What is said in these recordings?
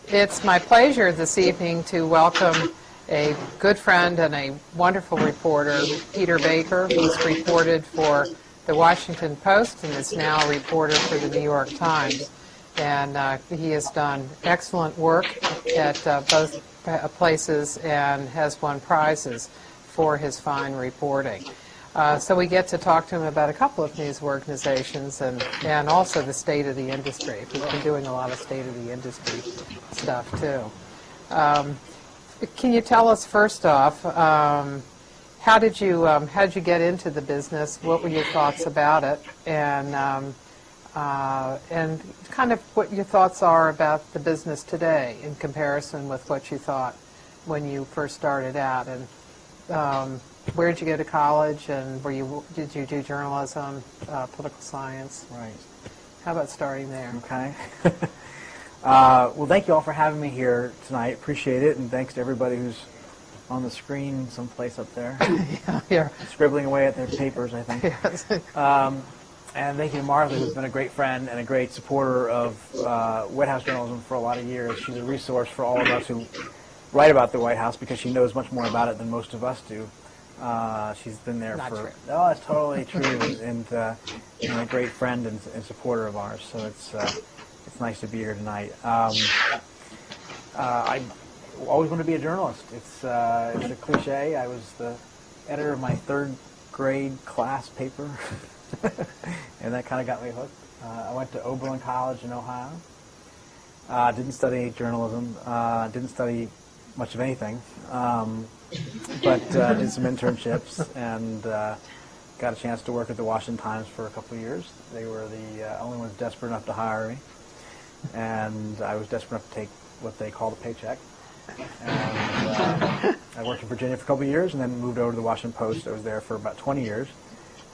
It's my pleasure this evening to welcome a good friend and a wonderful reporter, Peter Baker, who's reported for the Washington Post and is now a reporter for the New York Times. And he has done excellent work at both places and has won prizes for his fine reporting. So we get to talk to him about a couple of news organizations and also the state of the industry. We've been doing a lot of state of the industry stuff too. Can you tell us first off, how did you get into the business? What were your thoughts about it, and kind of what your thoughts are about the business today in comparison with what you thought when you first started out? And where did you go to college, and did you do journalism, political science? Right. How about starting there? Okay. Well, thank you all for having me here tonight. Appreciate it, and thanks to everybody who's on the screen someplace up there. Yeah. Scribbling away at their papers, I think. Yes. And thank you to Martha, who's been a great friend and a great supporter of White House journalism for a lot of years. She's a resource for all of us who write about the White House because she knows much more about it than most of us do. She's been there Not for... true. Oh, it's totally true, and a great friend and supporter of ours. So it's nice to be here tonight. I always wanted to be a journalist. It's a cliche. I was the editor of my third grade class paper, and that kind of got me hooked. I went to Oberlin College in Ohio. Didn't study journalism. Didn't study much of anything, but did some internships and got a chance to work at the Washington Times for a couple of years. They were the only ones desperate enough to hire me, and I was desperate enough to take what they called a paycheck. And I worked in Virginia for a couple of years and then moved over to the Washington Post. I was there for about 20 years,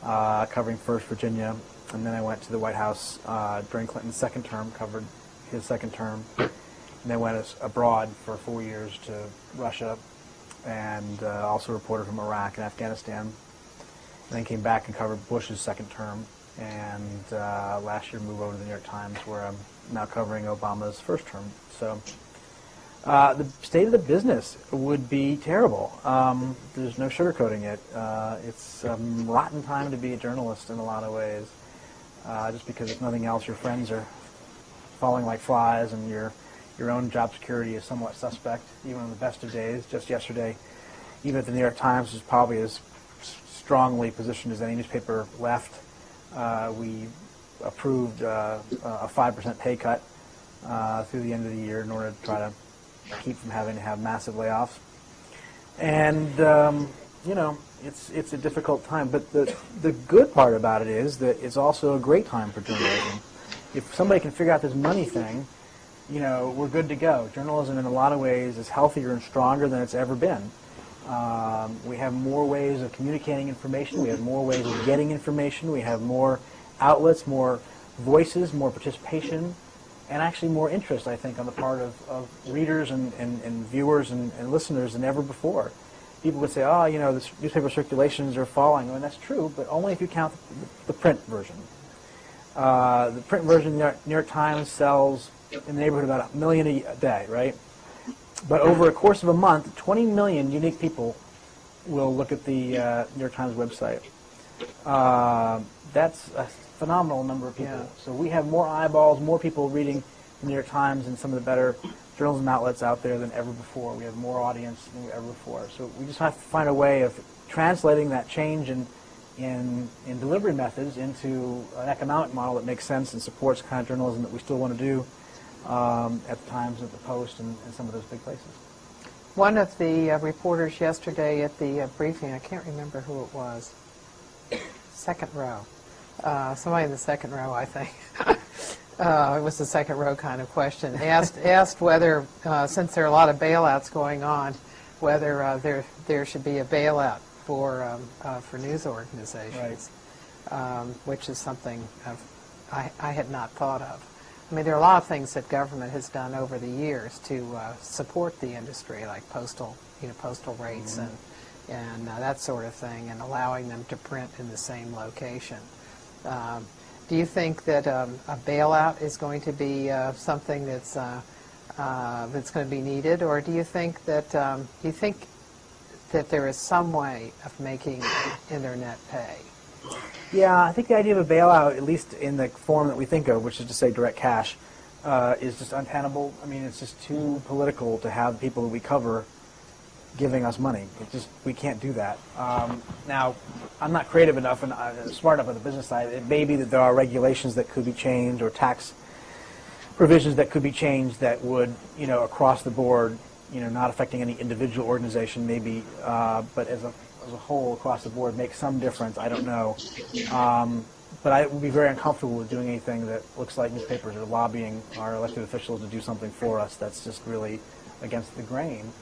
covering first Virginia, and then I went to the White House during Clinton's second term, covered his second term, and then went abroad for 4 years to Russia, and also reported from Iraq and Afghanistan, and then came back and covered Bush's second term, and last year moved over to the New York Times, where I'm now covering Obama's first term. So the state of the business would be terrible. There's no sugarcoating it. It's a rotten time to be a journalist in a lot of ways, just because if nothing else, your friends are falling like flies, and your own job security is somewhat suspect, even on the best of days. Just yesterday, even at the New York Times, is probably as strongly positioned as any newspaper left. We approved a 5% pay cut through the end of the year in order to try to keep from having to have massive layoffs. And it's a difficult time. But the good part about it is that it's also a great time for journalism. If somebody can figure out this money thing, we're good to go. Journalism, in a lot of ways, is healthier and stronger than it's ever been. We have more ways of communicating information. We have more ways of getting information. We have more outlets, more voices, more participation, and actually more interest, I think, on the part of readers and viewers and listeners than ever before. People would say, the newspaper circulations are falling. I mean, that's true, but only if you count the print version. The print version of the New York Times sells in the neighborhood about 1 million a day, right? But over a course of a month, 20 million unique people will look at the New York Times website. That's a phenomenal number of people. Yeah. So we have more eyeballs, more people reading the New York Times and some of the better journalism outlets out there than ever before. We have more audience than ever before. So we just have to find a way of translating that change in delivery methods into an economic model that makes sense and supports the kind of journalism that we still want to do at the Times, at the Post, and some of those big places. One of the reporters yesterday at the briefing, I can't remember who it was, second row. Somebody in the second row, I think. It was the second row kind of question. Asked whether, since there are a lot of bailouts going on, whether there should be a bailout for news organizations, right. Which is something I had not thought of. I mean, there are a lot of things that government has done over the years to support the industry, like postal rates and that sort of thing, and allowing them to print in the same location. Do you think that a bailout is going to be something that's that's going to be needed, or do you think that there is some way of making internet pay? Yeah, I think the idea of a bailout, at least in the form that we think of, which is to say direct cash, is just untenable. I mean, it's just too political to have people that we cover giving us money. We can't do that. Now, I'm not creative enough and smart enough on the business side. It may be that there are regulations that could be changed or tax provisions that could be changed that would, across the board, not affecting any individual organization maybe, but as a whole across the board make some difference. I don't know. But I would be very uncomfortable with doing anything that looks like newspapers are lobbying our elected officials to do something for us that's just really against the grain.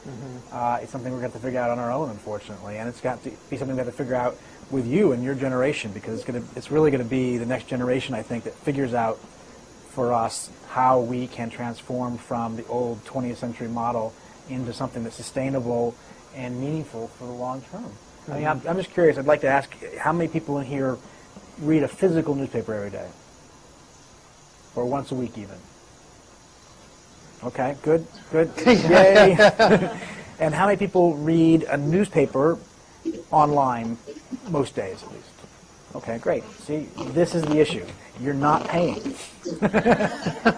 It's something we're going to have to figure out on our own, unfortunately, and it's got to be something we have to figure out with you and your generation, because it's really going to be the next generation, I think, that figures out for us how we can transform from the old 20th century model into something that's sustainable and meaningful for the long term. I mean, I'm just curious. I'd like to ask, how many people in here read a physical newspaper every day? Or once a week even? Okay, good. Yay. And how many people read a newspaper online most days at least? Okay, great. See, this is the issue. You're not paying.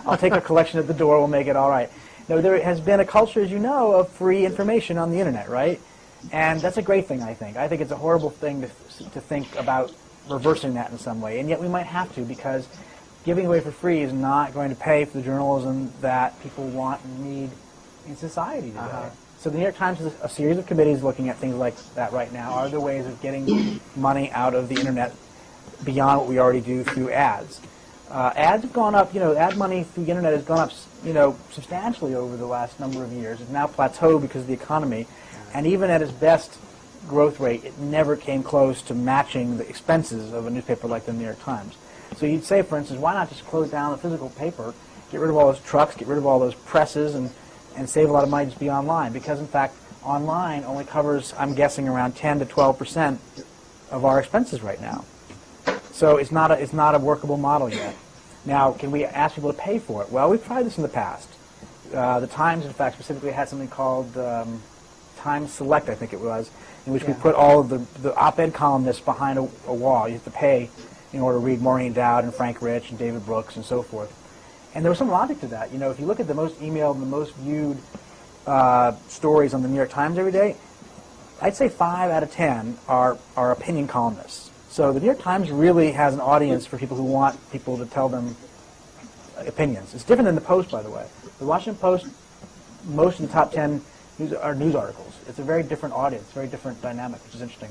I'll take a collection at the door. We'll make it all right. No, there has been a culture, as you know, of free information on the internet, right? And that's a great thing, I think. I think it's a horrible thing to think about reversing that in some way. And yet we might have to, because giving away for free is not going to pay for the journalism that people want and need in society today. So the New York Times has a series of committees looking at things like that right now. Are there ways of getting money out of the internet beyond what we already do through ads? Ads have gone up, ad money through the internet has gone up, substantially over the last number of years. It's now plateaued because of the economy. And even at its best growth rate, it never came close to matching the expenses of a newspaper like the New York Times. So you'd say, for instance, why not just close down the physical paper, get rid of all those trucks, get rid of all those presses, and save a lot of money just be online? Because, in fact, online only covers, I'm guessing, around 10 to 12% of our expenses right now. So it's not a workable model yet. Now, can we ask people to pay for it? Well, we've tried this in the past. The Times, in fact, specifically had something called Times Select, I think it was, in which we put all of the op-ed columnists behind a wall. You have to pay in order to read Maureen Dowd and Frank Rich and David Brooks and so forth. And there was some logic to that. If you look at the most emailed and the most viewed stories on the New York Times every day, I'd say 5 out of 10 are opinion columnists. So the New York Times really has an audience for people who want people to tell them opinions. It's different than the Post, by the way. The Washington Post, most of the top 10 are news articles. It's a very different audience, very different dynamic, which is interesting.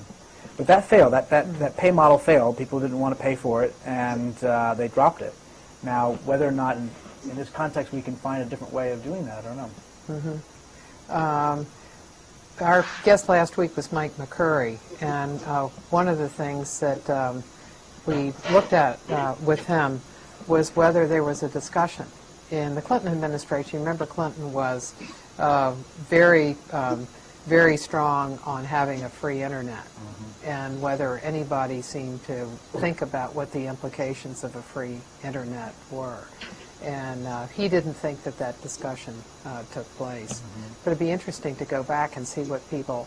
But that failed. That pay model failed. People didn't want to pay for it, and they dropped it. Now, whether or not in this context we can find a different way of doing that, I don't know. Our guest last week was Mike McCurry, and one of the things that we looked at with him was whether there was a discussion in the Clinton administration. You remember Clinton was very strong on having a free internet, and whether anybody seemed to think about what the implications of a free internet were. And he didn't think that discussion took place. But it'd be interesting to go back and see what people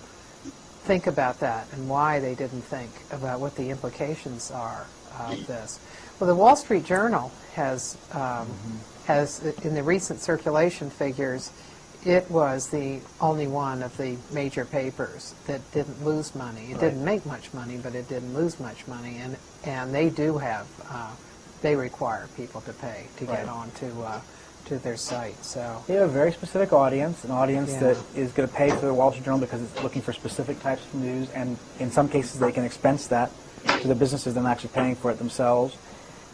think about that and why they didn't think about what the implications are of this. Well, the Wall Street Journal has in the recent circulation figures, it was the only one of the major papers that didn't lose money. It didn't make much money, but it didn't lose much money. And they do have, they require people to pay to get on to their site. So they have a very specific audience, an audience that is going to pay for the Wall Street Journal because it's looking for specific types of news, and in some cases they can expense that to the businesses than actually paying for it themselves.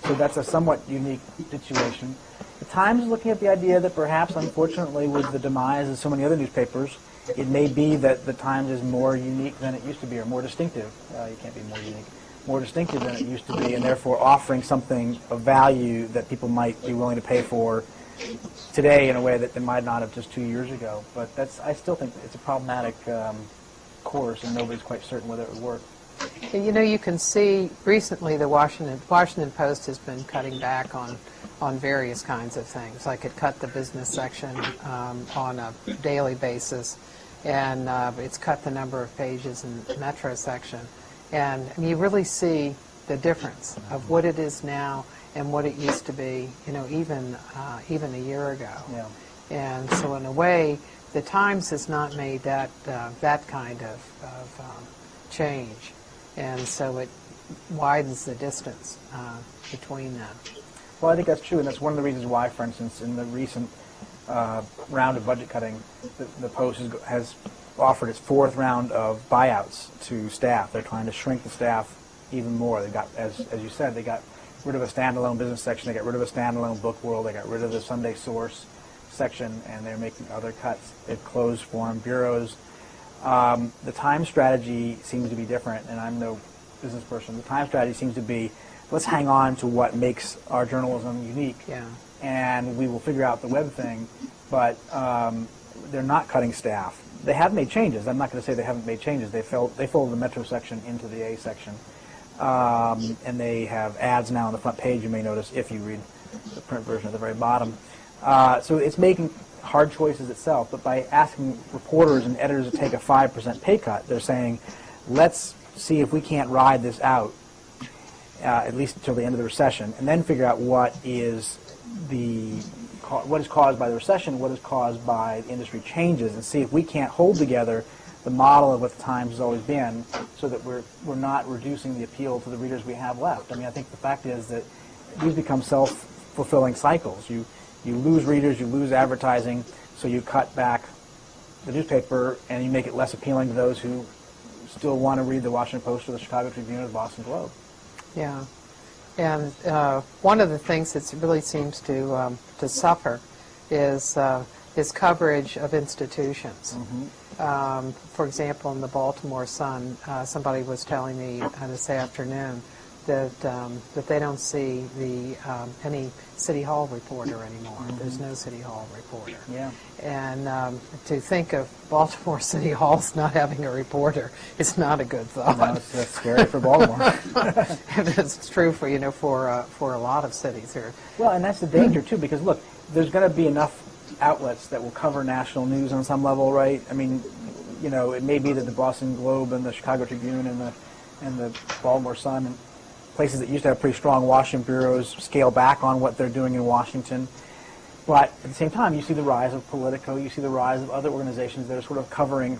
So that's a somewhat unique situation. The Times is looking at the idea that perhaps, unfortunately, with the demise of so many other newspapers, it may be that the Times is more unique than it used to be, or more distinctive. You can't be more unique. More distinctive than it used to be, and therefore offering something of value that people might be willing to pay for today in a way that they might not have just 2 years ago. But I still think it's a problematic course, and nobody's quite certain whether it would work. And, you know, you can see recently the Washington Post has been cutting back on various kinds of things. Like it cut the business section on a daily basis, and it's cut the number of pages in the Metro section. And you really see the difference of what it is now and what it used to be, you know, even a year ago. Yeah. And so in a way, the Times has not made that kind of change, and so it widens the distance between them. Well, I think that's true, and that's one of the reasons why, for instance, in the recent round of budget cutting, the Post has offered its fourth round of buyouts to staff. They're trying to shrink the staff even more. They got, as you said, they got rid of a standalone business section. They got rid of a standalone book world. They got rid of the Sunday Source section, and they're making other cuts. They've closed foreign bureaus. The Times strategy seems to be different, and I'm no business person. The Times strategy seems to be, let's hang on to what makes our journalism unique, and we will figure out the web thing, but they're not cutting staff. They have made changes. I'm not going to say they haven't made changes. They folded the Metro section into the A section, and they have ads now on the front page, you may notice, if you read the print version at the very bottom. So it's making hard choices itself, but by asking reporters and editors to take a 5% pay cut, they're saying, let's see if we can't ride this out, at least until the end of the recession, and then figure out what is caused by the recession, what is caused by industry changes, and see if we can't hold together the model of what the Times has always been, so that we're not reducing the appeal to the readers we have left. I mean, I think the fact is that these become self-fulfilling cycles. You lose readers, you lose advertising, so you cut back the newspaper and you make it less appealing to those who still want to read the Washington Post or the Chicago Tribune or the Boston Globe. Yeah. And one of the things that really seems to suffer is coverage of institutions. Mm-hmm. For example, in the Baltimore Sun, somebody was telling me this afternoon that they don't see any City Hall reporter anymore. Mm-hmm. There's no City Hall reporter. Yeah. And to think of Baltimore City Halls not having a reporter is not a good thought. No, that's scary for Baltimore. It's true for a lot of cities here. Well, and that's the danger too, because look, there's going to be enough outlets that will cover national news on some level, right? I mean, you know, it may be that the Boston Globe and the Chicago Tribune and the Baltimore Sun and places that used to have pretty strong Washington bureaus scale back on what they're doing in Washington. But at the same time, you see the rise of Politico, you see the rise of other organizations that are sort of covering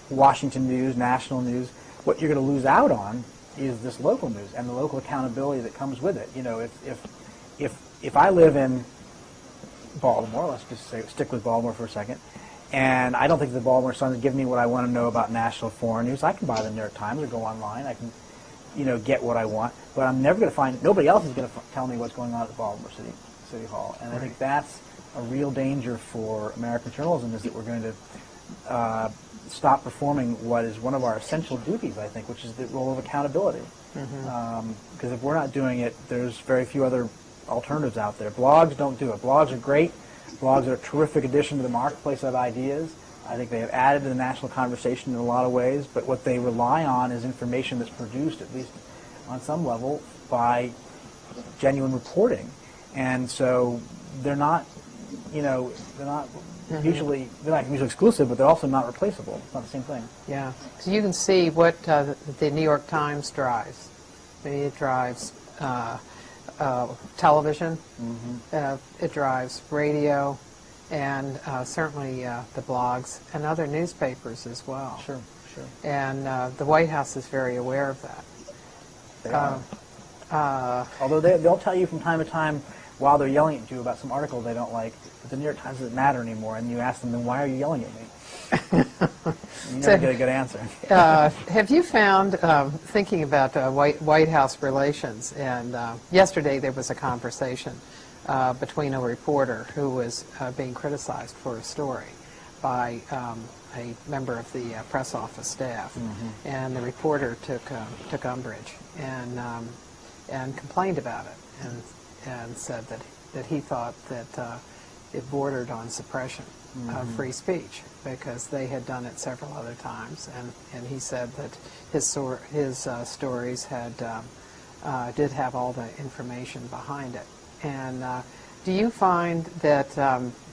Washington news, national news. What you're going to lose out on is this local news and the local accountability that comes with it. You know, if I live in Baltimore, let's just stick with Baltimore for a second, and I don't think the Baltimore Sun is giving me what I want to know about national foreign news, I can buy the New York Times or go online. I can, get what I want, but I'm never going to find, nobody else is going to tell me what's going on at the Baltimore City Hall. And I think that's a real danger for American journalism, is that we're going to stop performing what is one of our essential duties, I think, which is the role of accountability. Mm-hmm. Because if we're not doing it, there's very few other alternatives out there. Blogs don't do it. Blogs are great. Blogs are a terrific addition to the marketplace of ideas. I think they have added to the national conversation in a lot of ways, but what they rely on is information that's produced, at least on some level, by genuine reporting. And so they're not, Mm-hmm. mutually exclusive, but they're also not replaceable. It's not the same thing. Yeah, so you can see what the New York Times drives. I mean, it drives television, Mm-hmm. it drives radio, and certainly the blogs and other newspapers as well. Sure. And the White House is very aware of that. They are. Although they'll tell you from time to time, while they're yelling at you about some article they don't like, but the New York Times doesn't matter anymore, and you ask them, then why are you yelling at me? You never get a good answer. Have you found, thinking about White House relations, and yesterday there was a conversation between a reporter who was being criticized for a story by a member of the press office staff, Mm-hmm. and the reporter took umbrage and complained about it, and said that he thought that it bordered on suppression. of free speech, because they had done it several other times, and he said that his stories had did have all the information behind it. And do you find that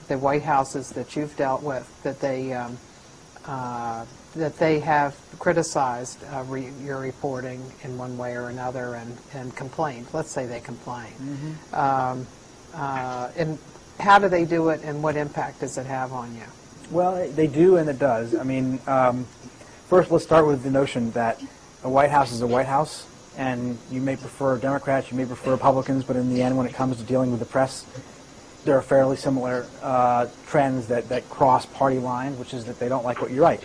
the White Houses that you've dealt with, that they have criticized your reporting in one way or another and complained? Let's say they complain. And how do they do it, and what impact does it have on you? Well, they do, and it does. I mean, first let's start with the notion that a White House is a White House, and you may prefer Democrats, you may prefer Republicans, but in the end, when it comes to dealing with the press, there are fairly similar trends that cross party lines, which is that they don't like what you write,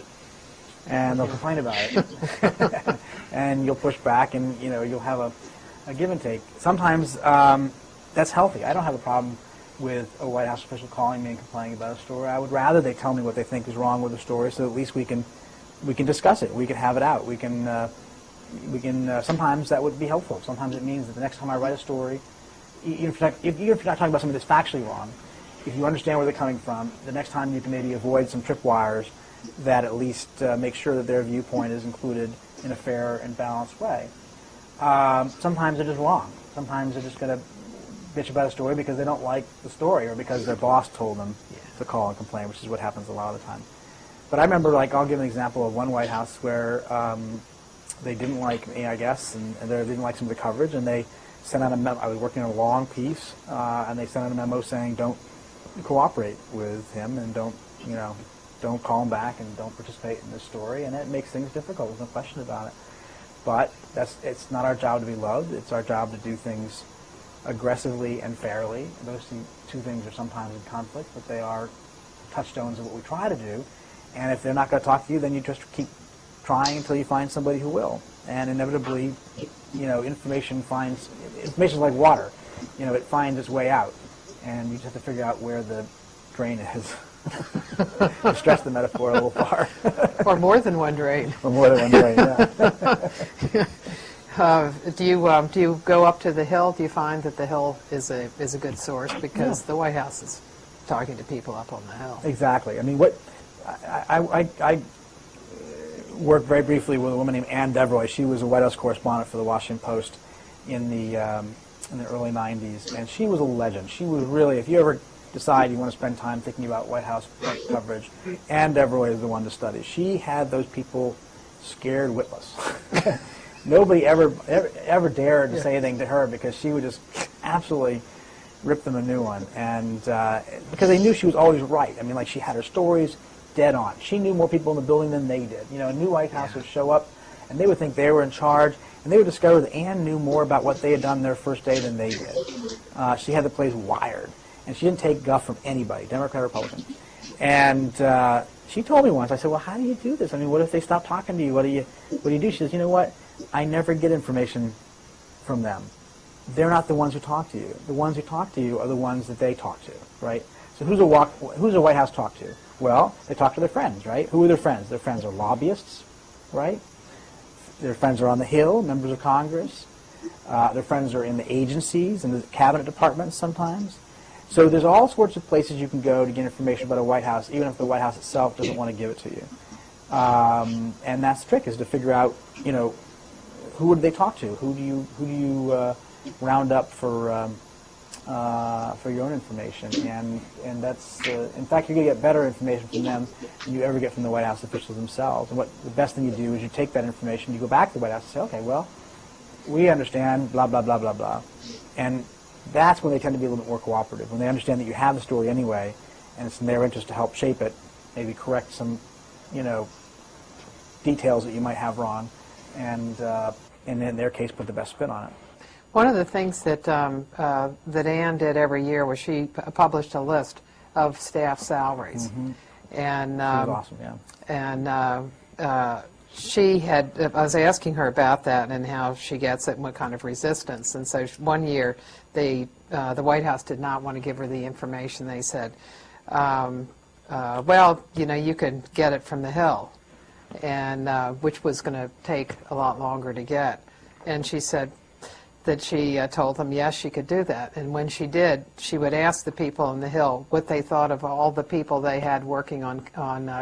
and they'll complain about it, and you'll push back, and you'll have a give and take. Sometimes that's healthy. I don't have a problem with a White House official calling me and complaining about a story. I would rather they tell me what they think is wrong with the story, so at least we can discuss it. We can have it out. We can sometimes that would be helpful. Sometimes it means that the next time I write a story, even if you're not talking about something that's factually wrong, if you understand where they're coming from, the next time you can maybe avoid some tripwires that at least make sure that their viewpoint is included in a fair and balanced way. Sometimes they're just wrong. Sometimes they're just going to bitch about a story because they don't like the story or because their boss told them to call and complain, which is what happens a lot of the time. But I remember, I'll give an example of one White House where they didn't like me, I guess, and they didn't like some of the coverage, and they sent out a memo. I was working on a long piece, and they sent out a memo saying, don't cooperate with him and don't call him back and don't participate in this story, and it makes things difficult. There's no question about it. But it's not our job to be loved. It's our job to do things aggressively and fairly. Those two things are sometimes in conflict, but they are touchstones of what we try to do. And if they're not going to talk to you, then you just keep trying until you find somebody who will. And inevitably, information is like water. It finds its way out, and you just have to figure out where the drain is. To stretch the metaphor a little far. Or more than one drain. Or more than one drain, yeah. Do you go up to the Hill? Do you find that the Hill is a good source, because the White House is talking to people up on the Hill? Exactly. I mean, I worked very briefly with a woman named Ann Devroy. She was a White House correspondent for the Washington Post in the early 90s, and she was a legend. She was really, if you ever decide you want to spend time thinking about White House coverage, Ann Devroy is the one to study. She had those people scared witless. Nobody ever dared to say anything to her, because she would just absolutely rip them a new one, and because they knew she was always right. I mean, she had her stories dead on. She knew more people in the building than they did. A new White House would show up, and they would think they were in charge, and they would discover that Ann knew more about what they had done their first day than they did. She had the place wired, and she didn't take guff from anybody, Democrat or Republican. And she told me once, I said, well, how do you do this? I mean, what if they stop talking to you? What do you do? She says, you know what? I never get information from them. They're not the ones who talk to you. The ones who talk to you are the ones that they talk to, right? So who's a White House talk to? Well, they talk to their friends, right? Who are their friends? Their friends are lobbyists, right? Their friends are on the Hill, members of Congress. Their friends are in the agencies and the cabinet departments sometimes. So there's all sorts of places you can go to get information about a White House, even if the White House itself doesn't want to give it to you. And that's the trick, is to figure out, who would they talk to? Who do you round up for your own information? And that's in fact, you're going to get better information from them than you ever get from the White House officials themselves. And the best thing you do is you take that information, you go back to the White House and say, okay, well, we understand, blah blah blah blah blah, and that's when they tend to be a little bit more cooperative. When they understand that you have the story anyway, and it's in their interest to help shape it, maybe correct some, details that you might have wrong, and in their case, put the best spin on it. One of the things that that Ann did every year was she published a list of staff salaries, and She was awesome, yeah. And she had. I was asking her about that and how she gets it and what kind of resistance. And so one year, the White House did not want to give her the information. They said, "Well, you can get it from the Hill," and which was going to take a lot longer to get. And she said, that she told them, yes, she could do that. And when she did, she would ask the people on the Hill what they thought of all the people they had working on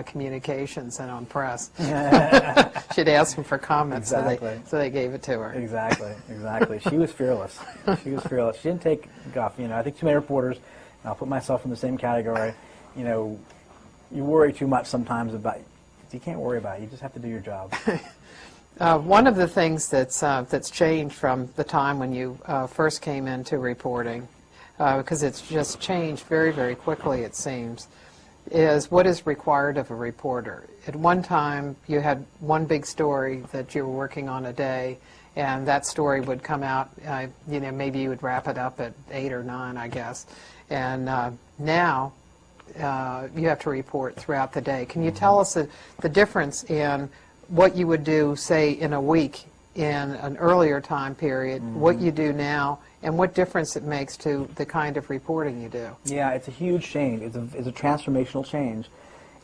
communications and on press. She'd ask them for comments, Exactly. so they gave it to her. Exactly, exactly. She was fearless. She was fearless. She didn't take guff. You know, I think too many reporters, and I'll put myself in the same category, you know, you worry too much sometimes about, you can't worry about it. You just have to do your job. One of the things that's changed from the time when you first came into reporting, because it's just changed very, very quickly, it seems, is what is required of a reporter. At one time, you had one big story that you were working on a day, and that story would come out, you know, maybe you would wrap it up at 8 or 9, I guess. And now, you have to report throughout the day. Can you tell us the difference in what you would do, say, in a week in an earlier time period, what you do now, and what difference it makes to the kind of reporting you do? Yeah, it's a huge change. It's a transformational change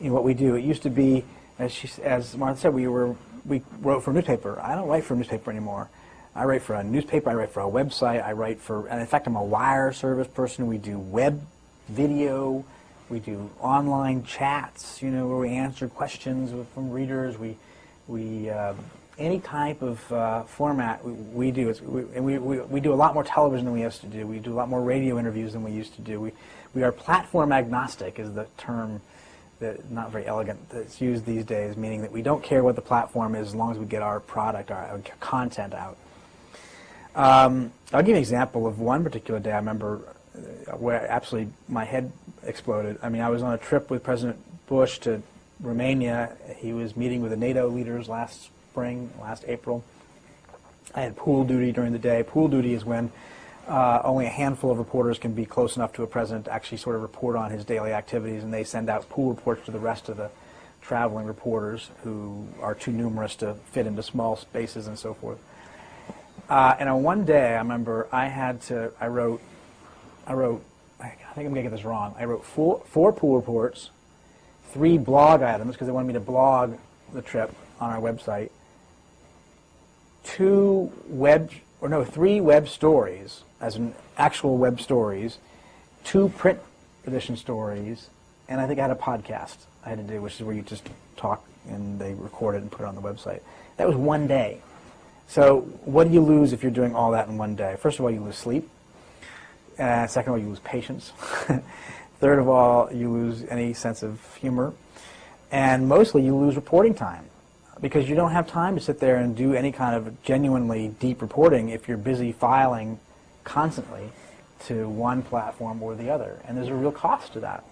in what we do. It used to be, as Martha said, we wrote for a newspaper. I don't write for a newspaper anymore. I write for a newspaper, I write for a website, I write for, and in fact, I'm a wire service person. We do web, video, we do online chats, you know, where we answer questions from readers. We any type of format we do. We do a lot more television than we used to do. We do a lot more radio interviews than we used to do. We are platform agnostic is the term, that not very elegant, that's used these days, meaning that we don't care what the platform is as long as we get our product, our content out. I'll give you an example of one particular day I remember where absolutely my head exploded. I mean, I was on a trip with President Bush to Romania. He was meeting with the NATO leaders last April. I had pool duty during the day. Pool duty is when only a handful of reporters can be close enough to a president to actually sort of report on his daily activities, and they send out pool reports to the rest of the traveling reporters who are too numerous to fit into small spaces and so forth. And on one day, I remember I wrote, I think I'm going to get this wrong, I wrote four pool reports, 3 blog items, because they wanted me to blog the trip on our website, 3 web stories, as in actual web stories, 2 print edition stories, and I think I had a podcast I had to do, which is where you just talk and they record it and put it on the website. That was one day. So what do you lose if you're doing all that in one day? First of all, you lose sleep. Second of all, you lose patience. Third of all, you lose any sense of humor. And mostly, you lose reporting time, because you don't have time to sit there and do any kind of genuinely deep reporting if you're busy filing constantly to one platform or the other. And there's a real cost to that.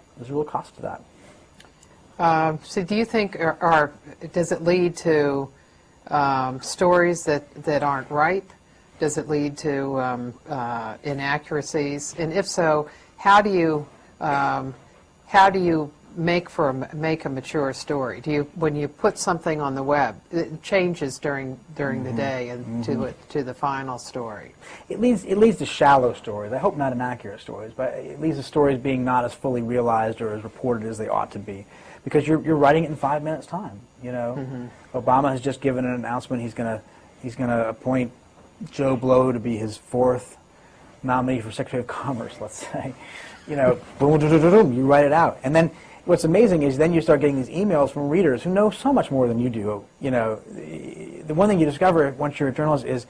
So do you think, or does it lead to stories that aren't right? Does it lead to inaccuracies? And if so, how do you make a mature story? Do you, when you put something on the web, it changes during the day and to the final story? It leads to shallow stories. I hope not inaccurate stories, but it leads to stories being not as fully realized or as reported as they ought to be, because you're writing it in 5 minutes time. You know, Obama has just given an announcement he's gonna appoint Joe Blow to be his 4th nominee for Secretary of Commerce, let's say. You know, boom, boom, boom, boom, you write it out. And then what's amazing is then you start getting these emails from readers who know so much more than you do. You know, the one thing you discover once you're a journalist is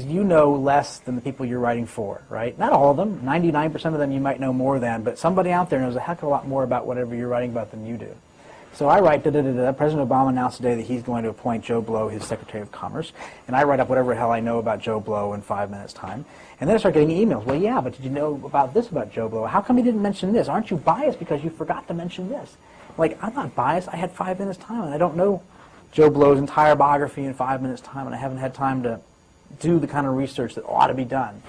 you know less than the people you're writing for, right? Not all of them. 99% of them you might know more than, but somebody out there knows a heck of a lot more about whatever you're writing about than you do. So I write, President Obama announced today that he's going to appoint Joe Blow his Secretary of Commerce, and I write up whatever the hell I know about Joe Blow in 5 minutes' time. And then I start getting emails. Well, yeah, but did you know about this about Joe Blow? How come you didn't mention this? Aren't you biased because you forgot to mention this? Like, I'm not biased. I had 5 minutes' time, and I don't know Joe Blow's entire biography in 5 minutes' time, and I haven't had time to do the kind of research that ought to be done.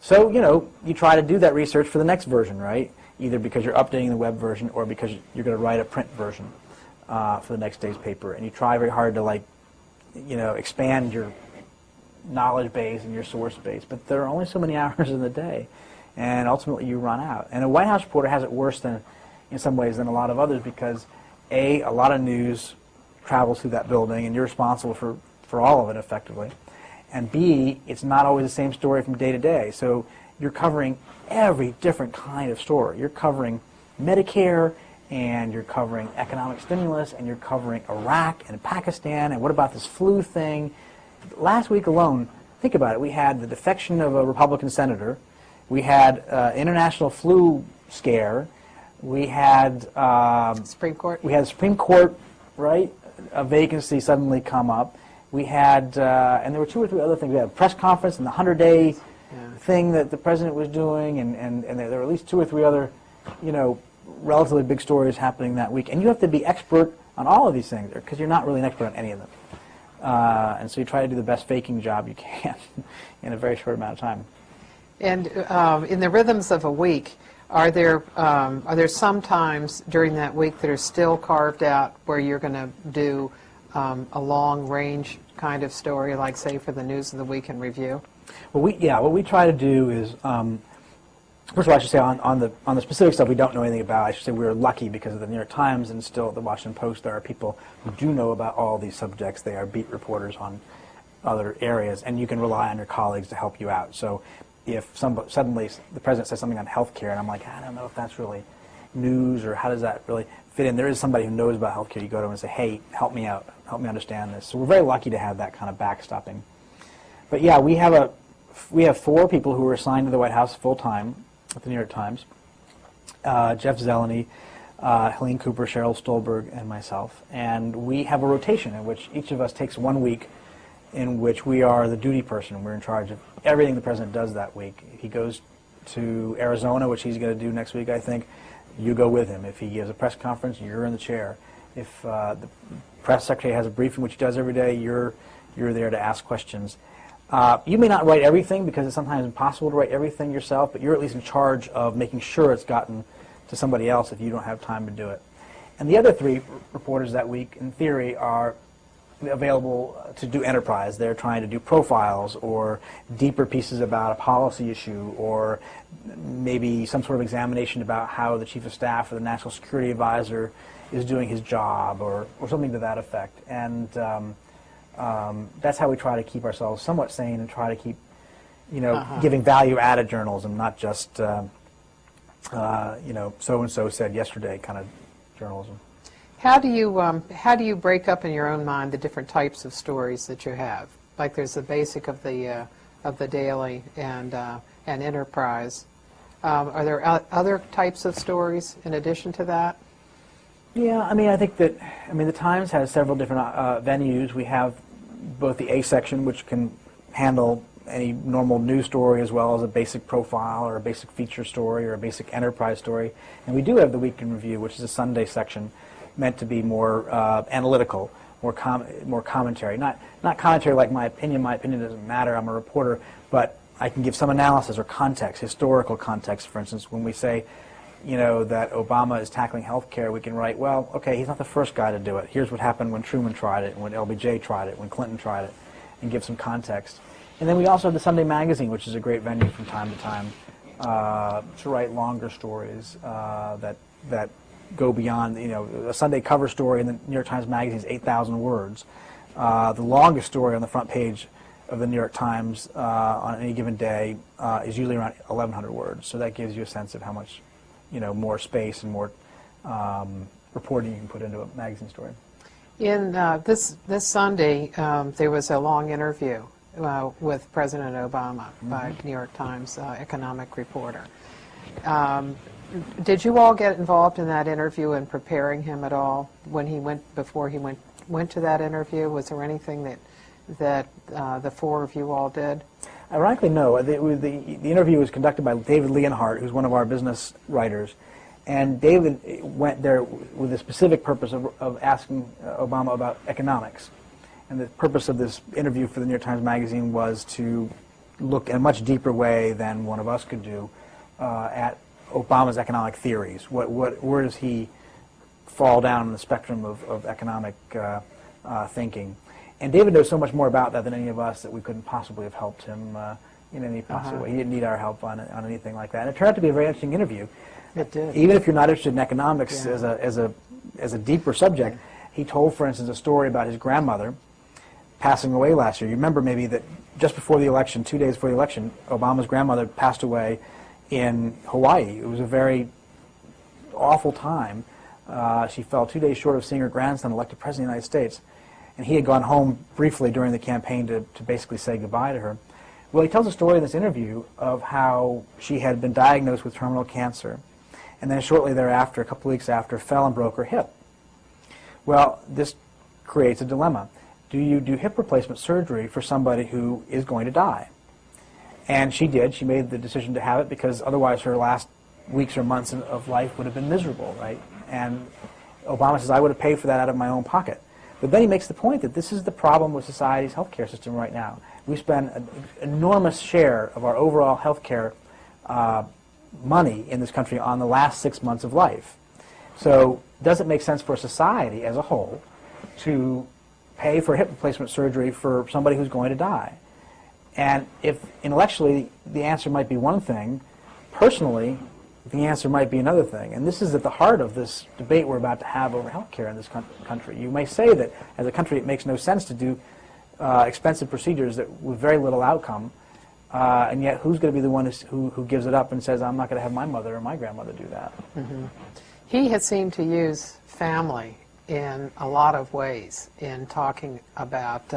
So, you know, you try to do that research for the next version, right? Either because you're updating the web version or because you're going to write a print version for the next day's paper. And you try very hard to, like, you know, expand your knowledge base and your source base. But there are only so many hours in the day, and ultimately you run out. And a White House reporter has it worse than, in some ways, than a lot of others because, A, a lot of news travels through that building, and you're responsible for all of it effectively. and B, it's not always the same story from day to day. So you're covering every different kind of story. You're covering Medicare, and you're covering economic stimulus, and you're covering Iraq and Pakistan, and what about this flu thing? Last week alone, think about it, we had the defection of a Republican senator, we had international flu scare, we had Supreme Court. We had Supreme Court, right? A vacancy suddenly come up. We had, and there were 2 or 3 other things. We had a press conference and the 100-day thing that the president was doing, and there were at least 2 or 3 other, relatively big stories happening that week. And you have to be expert on all of these things because you're not really an expert on any of them. And so you try to do the best faking job you can in a very short amount of time. And in the rhythms of a week, are there some times during that week that are still carved out where you're going to do a long-range kind of story, like, say, for the News of the Week in Review? Well, what we try to do is, first of all, I should say on the specific stuff we don't know anything about. I should say we're lucky because of the New York Times and still the Washington Post. There are people who do know about all these subjects. They are beat reporters on other areas, and you can rely on your colleagues to help you out. So if suddenly the president says something on health care, and I'm like, I don't know if that's really news or how does that really fit in, there is somebody who knows about health care. You go to them and say, hey, help me out, help me understand this. So we're very lucky to have that kind of backstopping. But yeah, we have 4 people who are assigned to the White House full-time at the New York Times. Jeff Zeleny, Helene Cooper, Cheryl Stolberg, and myself. And we have a rotation in which each of us takes 1 week in which we are the duty person. We're in charge of everything the president does that week. If he goes to Arizona, which he's going to do next week, I think, you go with him. If he gives a press conference, you're in the chair. If the press secretary has a briefing, which he does every day, you're there to ask questions. You may not write everything because it's sometimes impossible to write everything yourself, but you're at least in charge of making sure it's gotten to somebody else if you don't have time to do it. And the other 3 reporters that week, in theory, are available to do enterprise. They're trying to do profiles or deeper pieces about a policy issue or maybe some sort of examination about how the chief of staff or the national security advisor is doing his job or something to that effect. And that's how we try to keep ourselves somewhat sane and try to keep, giving value-added journalism, not just, so-and-so said yesterday kind of journalism. How do you break up in your own mind the different types of stories that you have? Like there's the basic of the daily and enterprise. Are there other types of stories in addition to that? Yeah, I think the Times has several different venues. We have both the A section, which can handle any normal news story as well as a basic profile or a basic feature story or a basic enterprise story. And we do have the Week in Review, which is a Sunday section meant to be more analytical, more commentary. Not commentary like my opinion doesn't matter, I'm a reporter, but I can give some analysis or context, historical context. For instance, when we say, that Obama is tackling health care, we can write, well, okay, he's not the first guy to do it. Here's what happened when Truman tried it, when LBJ tried it, when Clinton tried it, and give some context. And then we also have the Sunday Magazine, which is a great venue from time to time to write longer stories that go beyond, a Sunday cover story in the New York Times Magazine is 8,000 words. The longest story on the front page of the New York Times on any given day is usually around 1,100 words. So that gives you a sense of how much, more space and more reporting you can put into a magazine story. In this Sunday, there was a long interview with President Obama by New York Times economic reporter. Did you all get involved in that interview and preparing him at all before he went to that interview? Was there anything that the 4 of you all did? Ironically, no. The interview was conducted by David Leonhardt, who's one of our business writers, and David went there with the specific purpose of asking Obama about economics. And the purpose of this interview for the New York Times Magazine was to look in a much deeper way than one of us could do at Obama's economic theories. Where does he fall down on the spectrum of economic thinking? And David knows so much more about that than any of us that we couldn't possibly have helped him in any possible way. He didn't need our help on anything like that. And it turned out to be a very interesting interview. It did. Even if you're not interested in economics as a deeper subject, he told, for instance, a story about his grandmother passing away last year. You remember maybe that just before the election, 2 days before the election, Obama's grandmother passed away in Hawaii. It was a very awful time. She fell 2 days short of seeing her grandson elected president of the United States. And he had gone home briefly during the campaign to basically say goodbye to her. Well, he tells a story in this interview of how she had been diagnosed with terminal cancer, and then shortly thereafter, a couple weeks after, fell and broke her hip. Well, this creates a dilemma. Do you do hip replacement surgery for somebody who is going to die? And she did. She made the decision to have it because otherwise her last weeks or months of life would have been miserable, right? And Obama says, I would have paid for that out of my own pocket. But then he makes the point that this is the problem with society's healthcare system right now. We spend an enormous share of our overall healthcare money in this country on the last 6 months of life. So does it make sense for society as a whole to pay for hip replacement surgery for somebody who's going to die? And if intellectually the answer might be one thing, personally the answer might be another thing. And this is at the heart of this debate we're about to have over healthcare in this country. You may say that as a country it makes no sense to do expensive procedures with very little outcome, and yet who's going to be the one who gives it up and says, I'm not going to have my mother or my grandmother do that? Mm-hmm. He has seemed to use family in a lot of ways in talking about,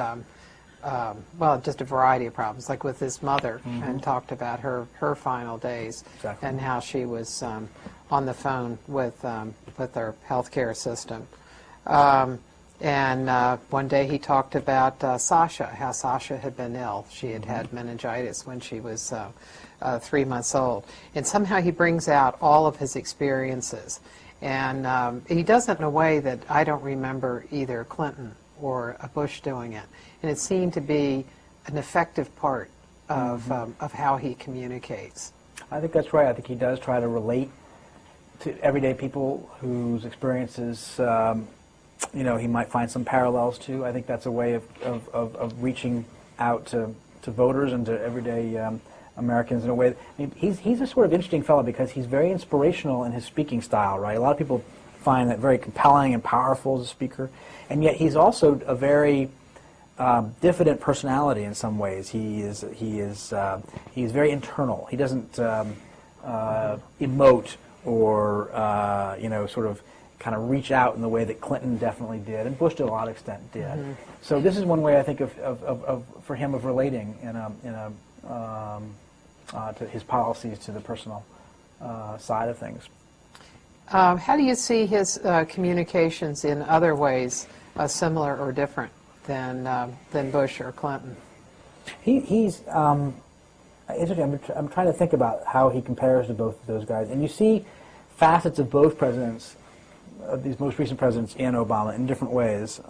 well, just a variety of problems, like with his mother, mm-hmm. and talked about her final days. Exactly. And how she was on the phone with their healthcare system. And one day he talked about Sasha, how Sasha had been ill. She had had meningitis when she was 3 months old. And somehow he brings out all of his experiences. And he does it in a way that I don't remember either Clinton or Bush doing it. And it seemed to be an effective part of how he communicates. I think that's right. I think he does try to relate to everyday people whose experiences he might find some parallels to. I think that's a way of reaching out to voters and to everyday Americans in a way. I mean, he's a sort of interesting fellow because he's very inspirational in his speaking style, right? A lot of people find that very compelling and powerful as a speaker, and yet he's also a very diffident personality in some ways. He's very internal. He doesn't emote or sort of kind of reach out in the way that Clinton definitely did, and Bush to a lot of extent did. Mm-hmm. So this is one way I think for him of relating to his policies to the personal side of things. How do you see his communications in other ways, similar or different than Bush or Clinton? He's interesting. I'm trying to think about how he compares to both of those guys, and you see facets of both presidents, these most recent presidents, in Obama in different ways.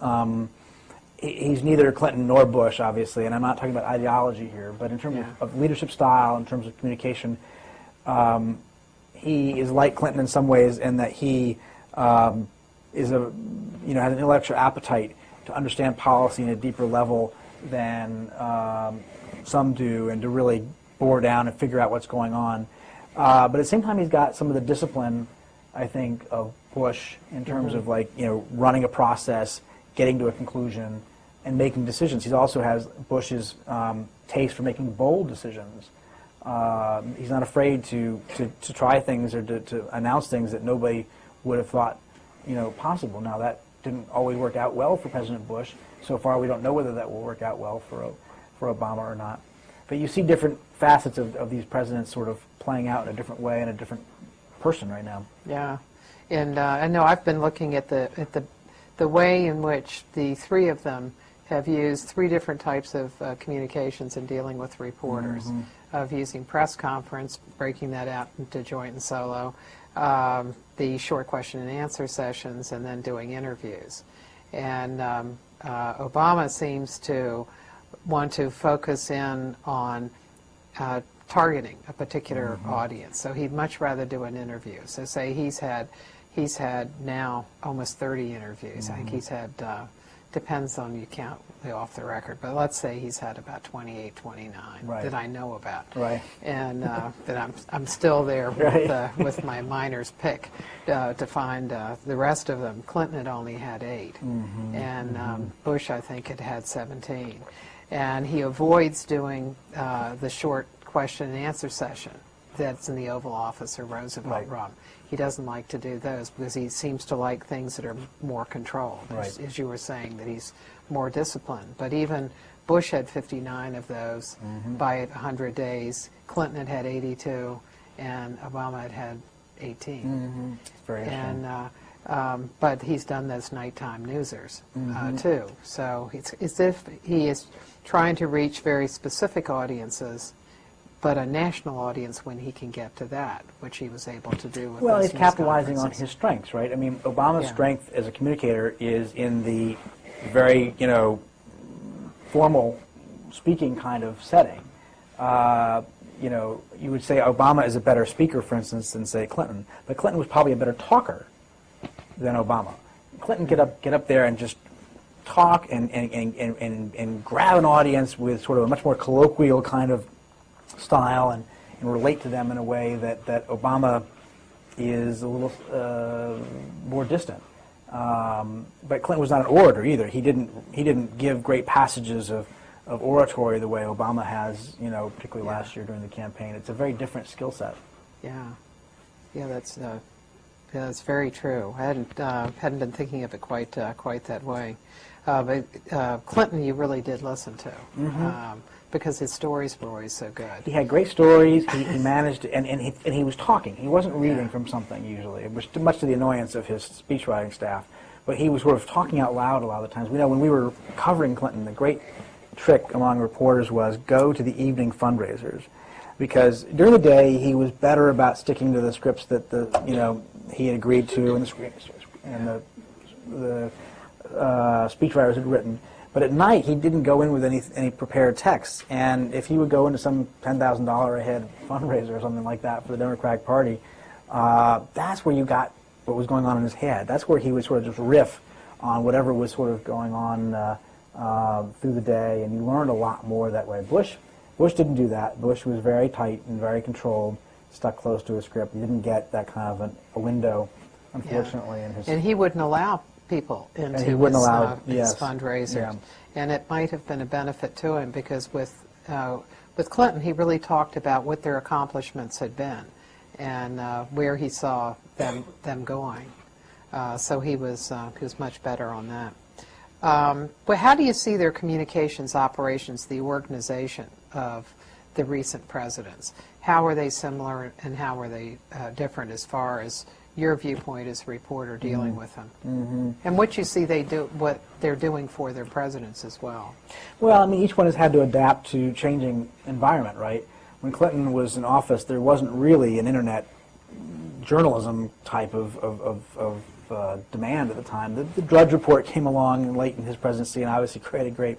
He's neither Clinton nor Bush, obviously, and I'm not talking about ideology here, but in terms of leadership style, in terms of communication, he is like Clinton in some ways in that he has an intellectual appetite to understand policy in a deeper level than some do, and to really bore down and figure out what's going on. But at the same time, he's got some of the discipline, I think, of Bush in terms of running a process, getting to a conclusion, and making decisions. He also has Bush's taste for making bold decisions. He's not afraid to try things or to announce things that nobody would have thought possible. Now, that didn't always work out well for President Bush. So far, we don't know whether that will work out well for Obama or not. But you see different facets of these presidents sort of playing out in a different way in a different person right now. Yeah, and I know I've been looking at the way in which the three of them have used three different types of communications in dealing with reporters, mm-hmm. of using press conference, breaking that out into joint and solo, the short question and answer sessions, and then doing interviews. And Obama seems to want to focus in on targeting a particular mm-hmm. audience. So he'd much rather do an interview. So say he's had now almost 30 interviews. Mm-hmm. I think he's had, depends on you count off the record, but let's say he's had about 28, 29 right. that I know about. Right. And that I'm still there with, right. With my minor's pick to find the rest of them. Clinton had only had 8, mm-hmm. and Bush, I think, had 17. And he avoids doing the short question and answer session that's in the Oval Office or Roosevelt Room. He doesn't like to do those because he seems to like things that are more controlled, as you were saying, that he's more disciplined. But even Bush had 59 of those by 100 days. Clinton had had 82, and Obama had had 18. Very interesting. And but he's done those nighttime newsers too. So it's as if he is trying to reach very specific audiences, but a national audience when he can get to that, which he was able to do with Well, those he's capitalizing on conferences. his strengths, right? I mean, Obama's strength as a communicator is in the very, formal speaking kind of setting. You would say Obama is a better speaker, for instance, than, say, Clinton. But Clinton was probably a better talker than Obama. Clinton get up there and just talk and grab an audience with sort of a much more colloquial kind of style and relate to them in a way that Obama is a little more distant. But Clinton was not an orator either. He didn't give great passages of oratory the way Obama has, particularly last year during the campaign. It's a very different skill set. Yeah, that's very true. I hadn't been thinking of it quite that way. But Clinton, you really did listen to. Because his stories were always so good. He had great stories. He managed, and he was talking. He wasn't reading from something usually. It was much to the annoyance of his speechwriting staff. But he was sort of talking out loud a lot of the times. We know when we were covering Clinton, the great trick among reporters was go to the evening fundraisers, because during the day he was better about sticking to the scripts that he had agreed to and the speechwriters had written. But at night, he didn't go in with any prepared texts. And if he would go into some $10,000 a head fundraiser or something like that for the Democratic Party, that's where you got what was going on in his head. That's where he would sort of just riff on whatever was sort of going on through the day, and you learned a lot more that way. Bush didn't do that. Bush was very tight and very controlled, stuck close to a script. He didn't get that kind of a window, unfortunately. In his and he wouldn't allow people into his fundraisers. Yeah. And it might have been a benefit to him because with Clinton, he really talked about what their accomplishments had been and where he saw them going. So he was much better on that. But how do you see their communications operations, the organization of the recent presidents? How are they similar and how are they different as far as your viewpoint as a reporter dealing with them? And what you see what they're doing for their presidents as well? Well, I mean, each one has had to adapt to changing environment, right? When Clinton was in office, there wasn't really an internet journalism type of demand at the time. The Drudge Report came along late in his presidency and obviously created great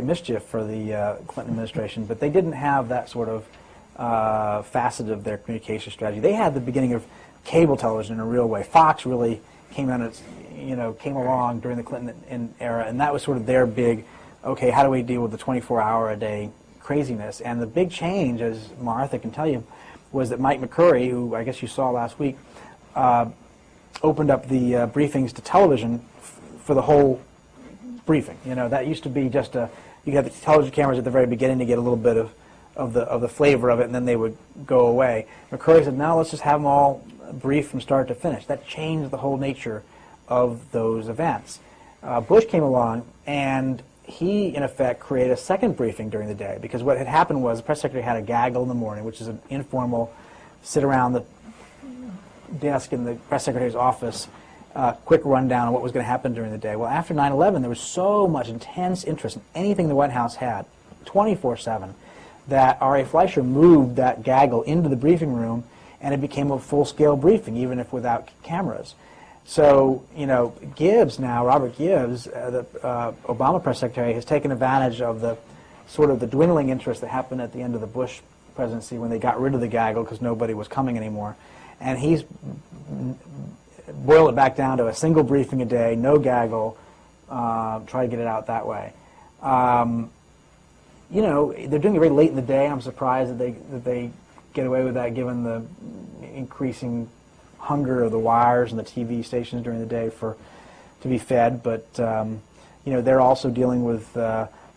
mischief for the Clinton administration, but they didn't have that sort of facet of their communication strategy. They had the beginning of cable television in a real way. Fox really came along during the Clinton era, and that was sort of their big, okay, how do we deal with the 24-hour-a-day craziness? And the big change, as Martha can tell you, was that Mike McCurry, who I guess you saw last week, opened up the briefings to television for the whole briefing. That used to be just you had the television cameras at the very beginning to get a little bit of the flavor of it, and then they would go away. McCurry said, "Now let's just have them all brief from start to finish." That changed the whole nature of those events. Bush came along, and he, in effect, created a second briefing during the day, because what had happened was the press secretary had a gaggle in the morning, which is an informal sit around the desk in the press secretary's office, quick rundown on what was going to happen during the day. Well, after 9/11, there was so much intense interest in anything the White House had, 24/7, that R.A. Fleischer moved that gaggle into the briefing room, and it became a full-scale briefing, even if without cameras. So, Gibbs now, Robert Gibbs, the Obama press secretary, has taken advantage of the sort of the dwindling interest that happened at the end of the Bush presidency when they got rid of the gaggle because nobody was coming anymore. And he's boiled it back down to a single briefing a day, no gaggle, try to get it out that way. They're doing it very late in the day. I'm surprised that they get away with that given the increasing hunger of the wires and the TV stations during the day to be fed. But they're also dealing with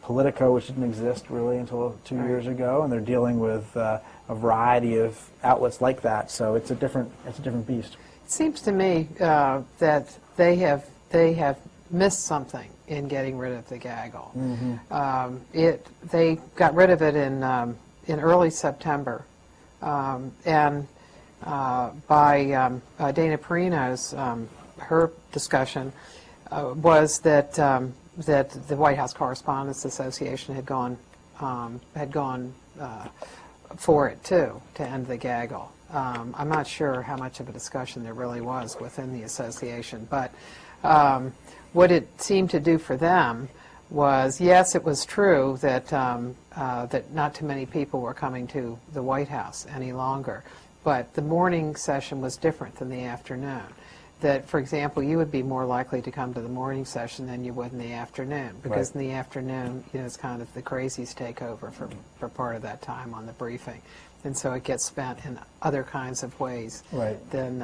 Politico, which didn't exist really until 2 years ago, and they're dealing with a variety of outlets like that. So it's a different beast. It seems to me that they have missed something in getting rid of the gaggle. They got rid of it in early September, and by Dana Perino's her discussion was that that the White House Correspondents Association had gone for it too, to end the gaggle. I'm not sure how much of a discussion there really was within the association, but what it seemed to do for them was, yes, it was true that that not too many people were coming to the White House any longer, but the morning session was different than the afternoon. That, for example, you would be more likely to come to the morning session than you would in the afternoon, because in the afternoon, it's kind of the crazies take over for part of that time on the briefing, and so it gets spent in other kinds of ways than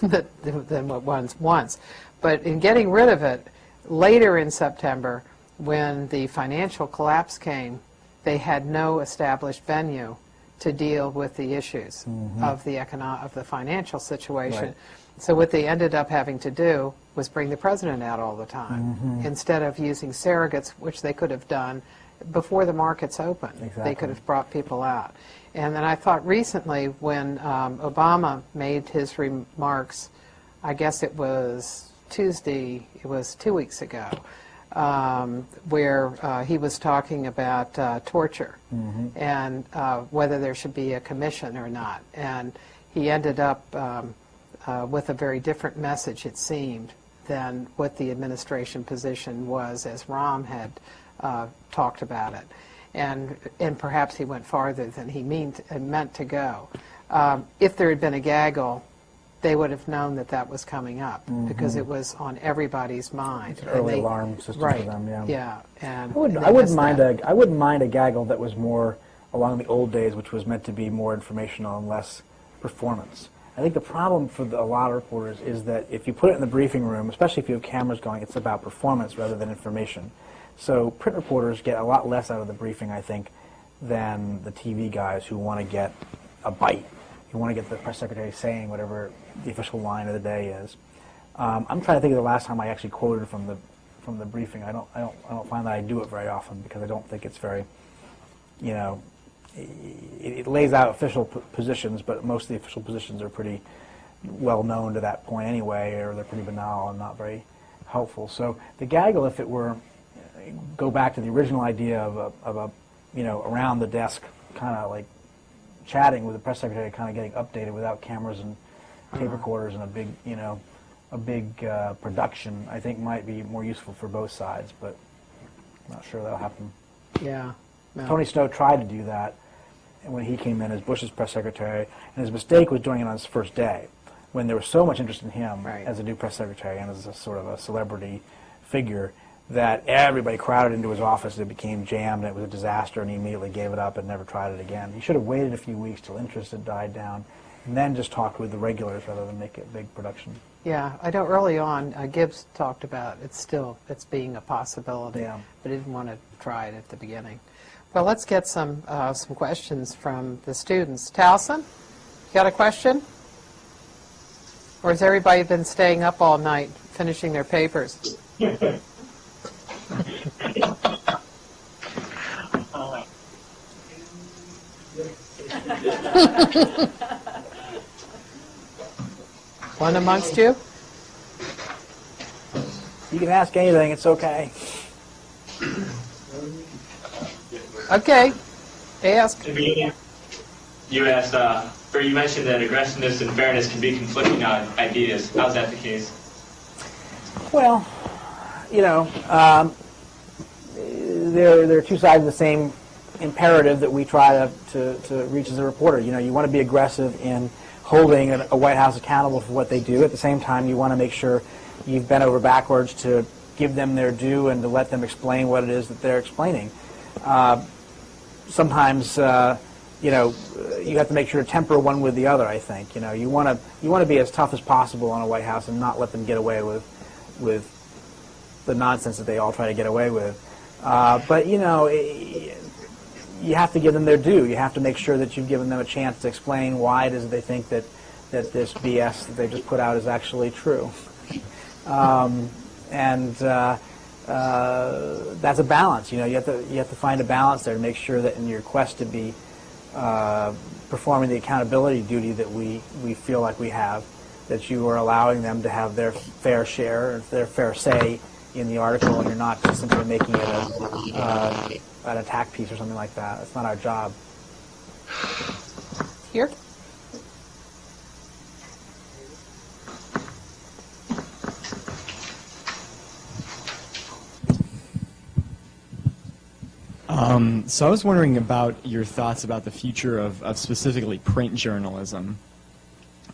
than what one wants. But in getting rid of it, later in September, when the financial collapse came, they had no established venue to deal with the issues of the financial situation. So what they ended up having to do was bring the president out all the time, instead of using surrogates, which they could have done before the markets opened. They could have brought people out. And then I thought recently when Obama made his remarks, I guess it was Tuesday, it was 2 weeks ago, where he was talking about torture and whether there should be a commission or not. And he ended up with a very different message, it seemed, than what the administration position was as Rahm had talked about it. And perhaps he went farther than he meant to go. If there had been a gaggle, they would have known that that was coming up because it was on everybody's mind. It's an early alarm system for them, yeah. And I wouldn't mind a gaggle that was more along the old days, which was meant to be more informational and less performance. I think the problem for a lot of reporters is that if you put it in the briefing room, especially if you have cameras going, it's about performance rather than information. So print reporters get a lot less out of the briefing, I think, than the TV guys who want to get a bite, who want to get the press secretary saying whatever the official line of the day is. I'm trying to think of the last time I actually quoted from the briefing. I don't find that I do it very often because I don't think it's very, it lays out official positions, but most of the official positions are pretty well known to that point anyway, or they're pretty banal and not very helpful. So the gaggle, if it were, go back to the original idea of a around the desk kind of like chatting with the press secretary, kind of getting updated without cameras and tape recorders and a big production, I think might be more useful for both sides, but I'm not sure that'll happen. Yeah. No. Tony Snow tried to do that when he came in as Bush's press secretary, and his mistake was doing it on his first day, when there was so much interest in him as a new press secretary and as a sort of a celebrity figure that everybody crowded into his office. It became jammed, and it was a disaster, and he immediately gave it up and never tried it again. He should have waited a few weeks till interest had died down, and then just talked with the regulars rather than make it a big production. Yeah, I know early on Gibbs talked about it's being a possibility, but he didn't want to try it at the beginning. Well, let's get some questions from the students. Towson, you got a question? Or has everybody been staying up all night finishing their papers? One amongst you? You can ask anything, it's okay. Okay, ask. You asked, or you mentioned that aggressiveness and fairness can be conflicting ideas. How's that the case? Well, there are two sides of the same imperative that we try to reach as a reporter. You want to be aggressive in holding a White House accountable for what they do. At the same time, you want to make sure you've bent over backwards to give them their due and to let them explain what it is that they're explaining. Sometimes, you have to make sure to temper one with the other, I think. You want to be as tough as possible on a White House and not let them get away with the nonsense that they all try to get away with. But you have to give them their due. You have to make sure that you've given them a chance to explain why it is they think that this BS that they've just put out is actually true. That's a balance. You have to find a balance there to make sure that in your quest to be performing the accountability duty that we feel like we have, that you are allowing them to have their fair share, their fair say in the article, and you're not just simply making it an attack piece or something like that. That's not our job. Here? So I was wondering about your thoughts about the future of specifically print journalism.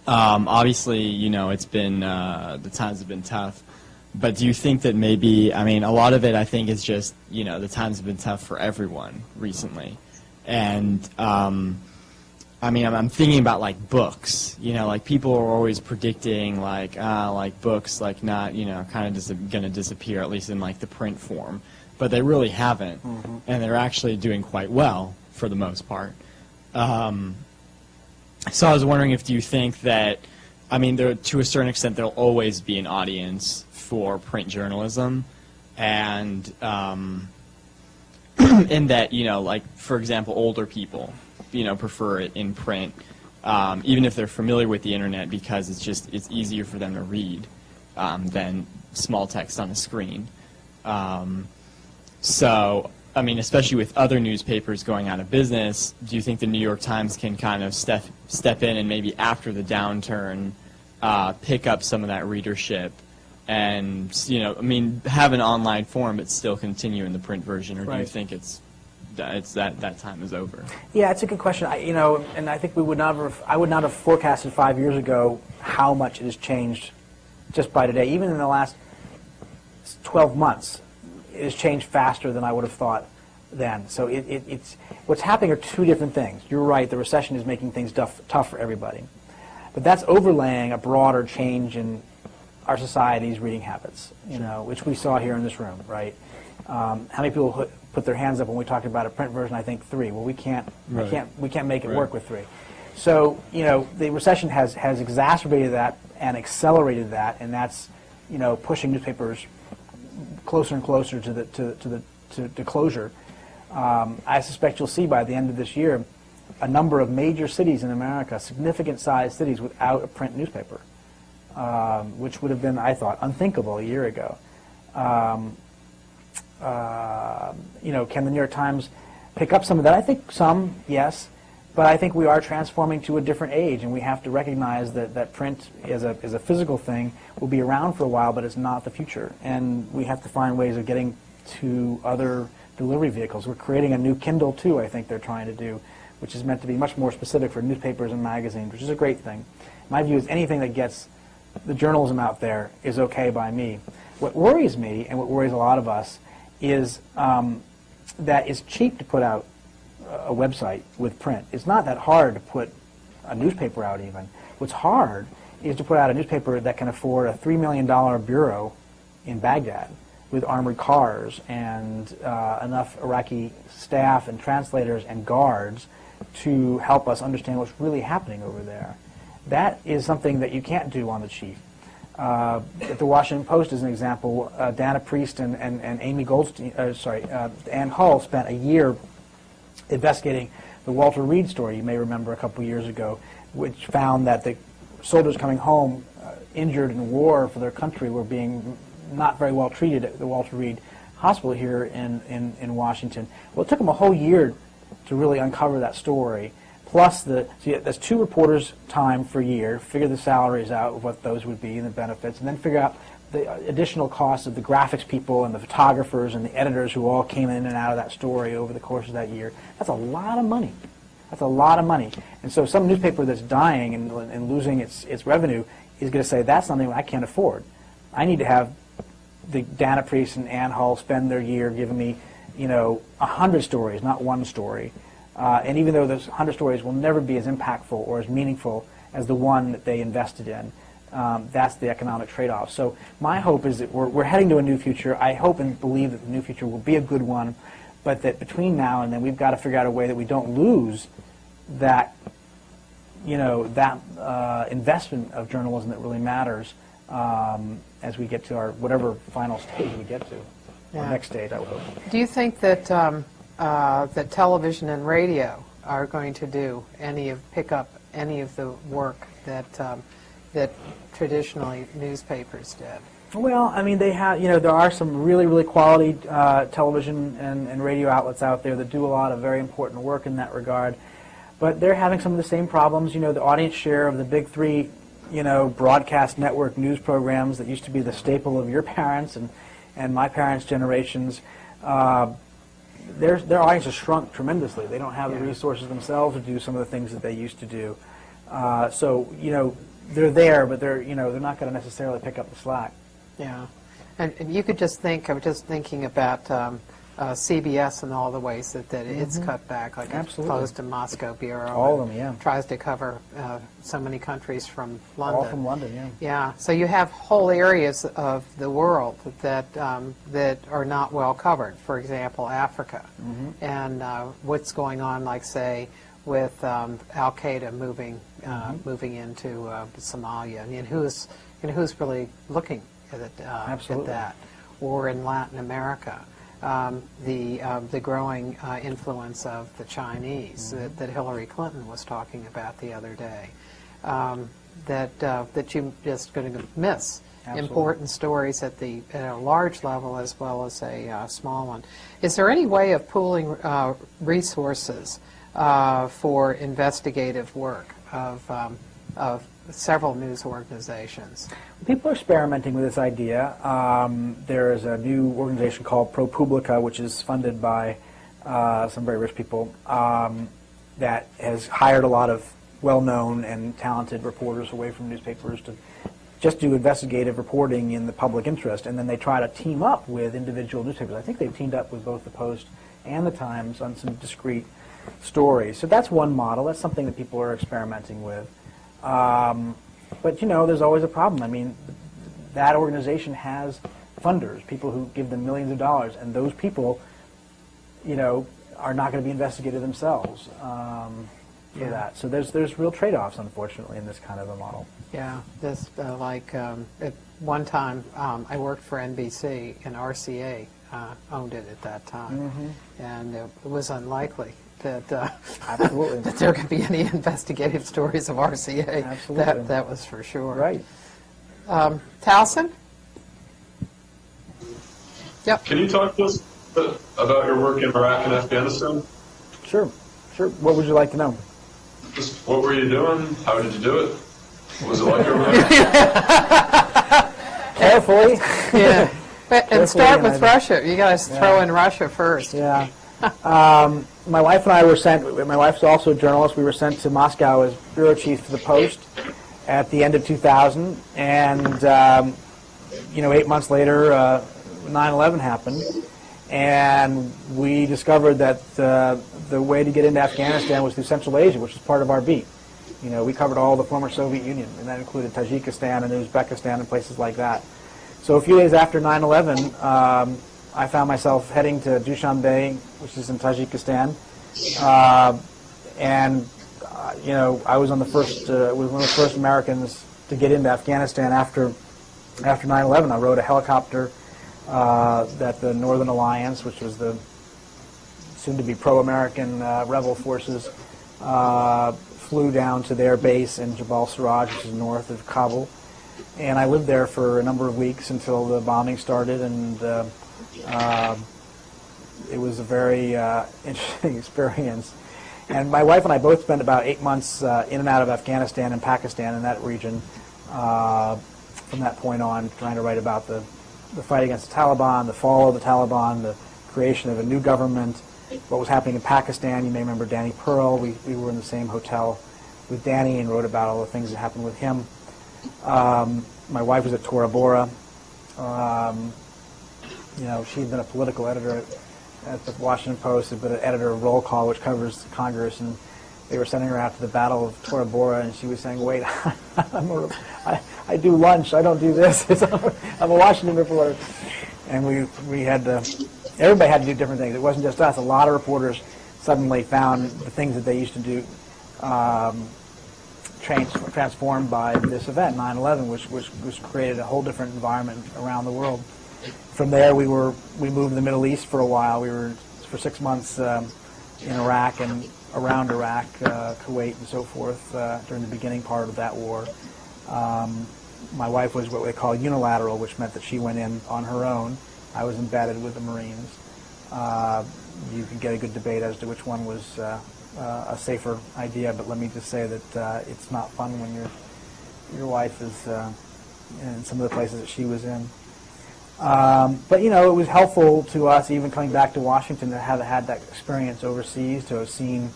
Obviously, it's been, the times have been tough, but do you think that maybe, a lot of it I think is just, the times have been tough for everyone recently. And, I'm thinking about like books, like people are always predicting like books like not, kind of going to disappear, at least in like the print form. But they really haven't, and they're actually doing quite well for the most part. So I was wondering do you think that, to a certain extent, there'll always be an audience for print journalism, and in that, like, for example, older people, prefer it in print, even if they're familiar with the internet, because it's easier for them to read than small text on a screen. So, especially with other newspapers going out of business, do you think the New York Times can kind of step in and maybe after the downturn pick up some of that readership and, have an online form but still continue in the print version, or do you think it's that time is over? Yeah, it's a good question. And I think I would not have forecasted 5 years ago how much it has changed just by today. Even in the last 12 months, it has changed faster than I would have thought then. So it's what's happening are two different things. You're right, the recession is making things tough for everybody. But that's overlaying a broader change in our society's reading habits, which we saw here in this room, right? How many people put their hands up when we talked about a print version? I think 3. Well, we can't make it work with 3. So, the recession has exacerbated that and accelerated that, and that's, pushing newspapers closer and closer to closure. I suspect you'll see by the end of this year a number of major cities in America, significant-sized cities, without a print newspaper, which would have been, I thought, unthinkable a year ago. Can the New York Times pick up some of that? I think some, yes, but I think we are transforming to a different age, and we have to recognize that print is a physical thing, will be around for a while, but it's not the future. And we have to find ways of getting to other delivery vehicles. We're creating a new Kindle, too, I think they're trying to do, which is meant to be much more specific for newspapers and magazines, which is a great thing. My view is anything that gets the journalism out there is okay by me. What worries me, and what worries a lot of us, is that it's cheap to put out a website with print. It's not that hard to put a newspaper out even. What's hard is to put out a newspaper that can afford a $3 million bureau in Baghdad with armored cars and enough Iraqi staff and translators and guards to help us understand what's really happening over there. That is something that you can't do on the cheap. At the Washington Post, as an example, Dana Priest and Amy Goldstein, Ann Hull spent a year investigating the Walter Reed story, you may remember a couple years ago, which found that the soldiers coming home injured in war for their country were being not very well treated at the Walter Reed Hospital here in Washington. Well, it took them a whole year to really uncover that story. Plus, that's 2 reporters' time for a year, figure the salaries out, what those would be, and the benefits, and then figure out the additional costs of the graphics people and the photographers and the editors who all came in and out of that story over the course of that year. That's a lot of money. That's a lot of money. And so some newspaper that's dying and losing its revenue is going to say, that's something I can't afford. I need to have the Dana Priest and Ann Hull spend their year giving me, 100 stories, not one story. And even though those 100 stories will never be as impactful or as meaningful as the one that they invested in, that's the economic trade-off. So my hope is that we're heading to a new future. I hope and believe that the new future will be a good one, but that between now and then we've got to figure out a way that we don't lose that, investment of journalism that really matters as we get to our whatever final stage we get to, or next stage, I would hope. Do you think that that television and radio are going to pick up any of the work that traditionally newspapers did? Well, I mean, they have, there are some really, really quality television and radio outlets out there that do a lot of very important work in that regard. But they're having some of the same problems. The audience share of the big three, broadcast network news programs that used to be the staple of your parents and my parents' generations, their audience has shrunk tremendously. They don't have the resources themselves to do some of the things that they used to do. So, they're there, but they're not going to necessarily pick up the slack. Yeah, and you could just think. I was just thinking about CBS and all the ways that it's cut back, like it's closed to Moscow bureau. All of them, yeah. Tries to cover so many countries from London. All from London, yeah. Yeah, so you have whole areas of the world that that are not well covered. For example, Africa, and what's going on, like say, with Al Qaeda moving into Somalia. I mean, who's really looking at that? Or in Latin America, the growing influence of the Chinese that Hillary Clinton was talking about the other day. That you're just going to miss. Important stories at a large level as well as a small one. Is there any way of pooling resources for investigative work of several news organizations? People are experimenting with this idea. There is a new organization called ProPublica, which is funded by some very rich people, that has hired a lot of well-known and talented reporters away from newspapers to just do investigative reporting in the public interest, and then they try to team up with individual newspapers. I think they've teamed up with both the Post and the Times on some discrete stories. So that's one model. That's something that people are experimenting with. But, there's always a problem. I mean, that organization has funders, people who give them millions of dollars, and those people, are not going to be investigated themselves for that. So there's real trade-offs, unfortunately, in this kind of a model. Yeah, this at one time I worked for NBC, and RCA owned it at that time, and it was unlikely that Absolutely. that there could be any investigative stories of RCA. Absolutely. That was for sure. Right. Towson? Yep. Can you talk to us about your work in Iraq and Afghanistan? Sure. What would you like to know? Just what were you doing? How did you do it? What was it like over there? Carefully. Yeah. And start with and Russia. You guys throw in Russia first. Yeah. My wife and I were sent, my wife's also a journalist, we were sent to Moscow as bureau chief for the Post at the end of 2000, and 8 months later 9/11 happened, and we discovered that the way to get into Afghanistan was through Central Asia, which was part of our beat. We covered all the former Soviet Union, and that included Tajikistan and Uzbekistan and places like that. So a few days after 9/11, I found myself heading to Dushanbe, which is in Tajikistan, and I was on the first, was one of the first Americans to get into Afghanistan after 9/11. I rode a helicopter that the Northern Alliance, which was the soon-to-be pro-American rebel forces, flew down to their base in Jabal Siraj, which is north of Kabul, and I lived there for a number of weeks until the bombing started, and it was a very interesting experience. And my wife and I both spent about 8 months in and out of Afghanistan and Pakistan in that region from that point on, trying to write about the fight against the Taliban, the fall of the Taliban, the creation of a new government, what was happening in Pakistan. You may remember Danny Pearl. We were in the same hotel with Danny and wrote about all the things that happened with him. My wife was at Tora Bora. She'd been a political editor at the Washington Post, had been an editor of Roll Call, which covers Congress, and they were sending her out to the Battle of Tora Bora, and she was saying, "Wait, I do lunch. I don't do this. I'm a Washington reporter. And we had to, everybody had to do different things. It wasn't just us. A lot of reporters suddenly found the things that they used to do transformed by this event, 9/11, which created a whole different environment around the world. From there, we moved to the Middle East for a while. We were for 6 months in Iraq and around Iraq, Kuwait, and so forth during the beginning part of that war. My wife was what we call unilateral, which meant that she went in on her own. I was embedded with the Marines. You could get a good debate as to which one was a safer idea, but let me just say that it's not fun when your wife is in some of the places that she was in. But you know, it was helpful to us, even coming back to Washington, to have had that experience overseas, to have seen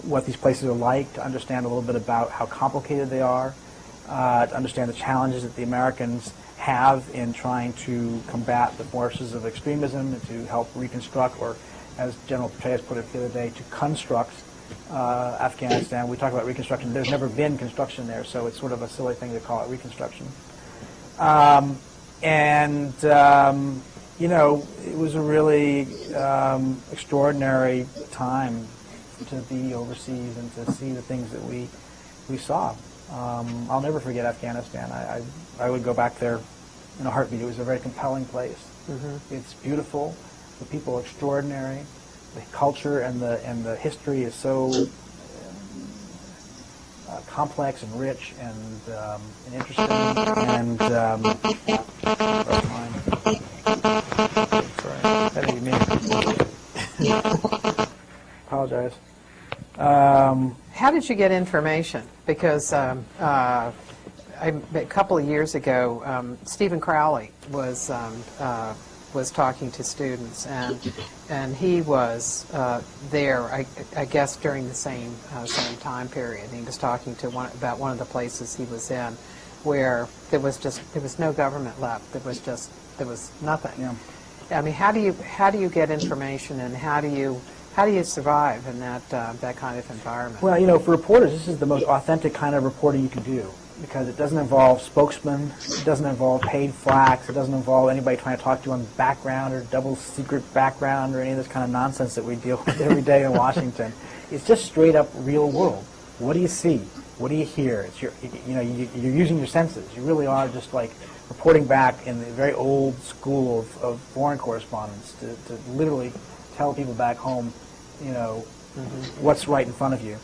what these places are like, to understand a little bit about how complicated they are, to understand the challenges that the Americans have in trying to combat the forces of extremism and to help reconstruct, or as General Petraeus put it the other day, to construct Afghanistan. We talk about reconstruction. There's never been construction there, so it's sort of a silly thing to call it reconstruction. You know, it was a really extraordinary time to be overseas and to see the things that we saw. I'll never forget Afghanistan. I would go back there in a heartbeat. It was a very compelling place. Mm-hmm. It's beautiful. The people are extraordinary. The culture and the history is so complex and rich and interesting. And sorry, that didn't be me. Apologize. How did you get information? Because a couple of years ago, Stephen Crowley was talking to students, and he was there, I guess, during the same time period. He was talking to about one of the places he was in, where there was no government left. There was nothing. Yeah. I mean, how do you get information, and how do you survive in that kind of environment? Well, you know, for reporters, this is the most authentic kind of reporting you can do, because it doesn't involve spokesmen, it doesn't involve paid flax, it doesn't involve anybody trying to talk to you on background or double secret background or any of this kind of nonsense that we deal with every day in Washington. It's just straight up real world. What do you see? What do you hear? It's you're using your senses. You really are just like reporting back in the very old school of foreign correspondence to literally tell people back home, you know, what's right in front of you.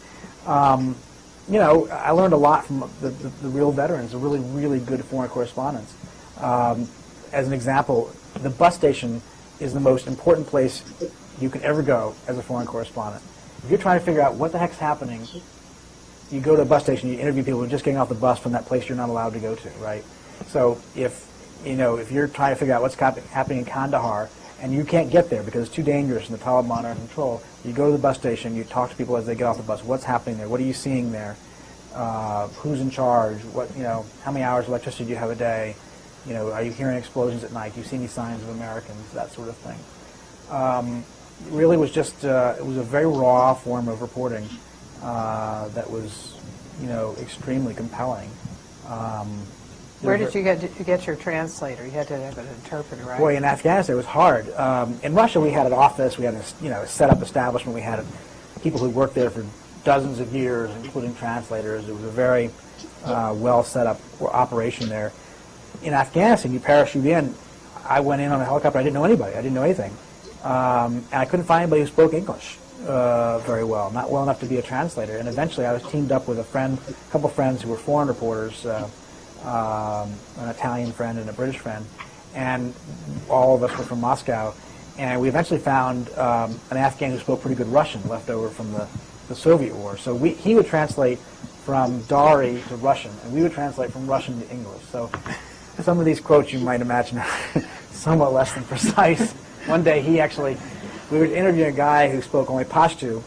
You know, I learned a lot from the real veterans, the really, really good foreign correspondents. As an example, the bus station is the most important place you can ever go as a foreign correspondent. If you're trying to figure out what the heck's happening, you go to a bus station, you interview people who are just getting off the bus from that place you're not allowed to go to, right? So if you're trying to figure out what's happening in Kandahar, and you can't get there because it's too dangerous and the Taliban are in control, you go to the bus station, you talk to people as they get off the bus. What's happening there? What are you seeing there? Who's in charge? How many hours of electricity do you have a day? You know, are you hearing explosions at night? Do you see any signs of Americans? That sort of thing. Really was just, it was a very raw form of reporting that was, you know, extremely compelling. Where did you get your translator? You had to have an interpreter, right? Boy, in Afghanistan it was hard. In Russia we had an office, we had a set-up establishment, we had people who worked there for dozens of years, including translators. It was a very well set-up operation there. In Afghanistan, you parachute in. I went in on a helicopter. I didn't know anybody. I didn't know anything. And I couldn't find anybody who spoke English very well, not well enough to be a translator. And eventually I was teamed up with a couple friends who were foreign reporters, an Italian friend and a British friend, and all of us were from Moscow. And we eventually found an Afghan who spoke pretty good Russian, left over from the Soviet war. So he would translate from Dari to Russian, and we would translate from Russian to English. So some of these quotes you might imagine are somewhat less than precise. One day we were interviewing a guy who spoke only Pashto,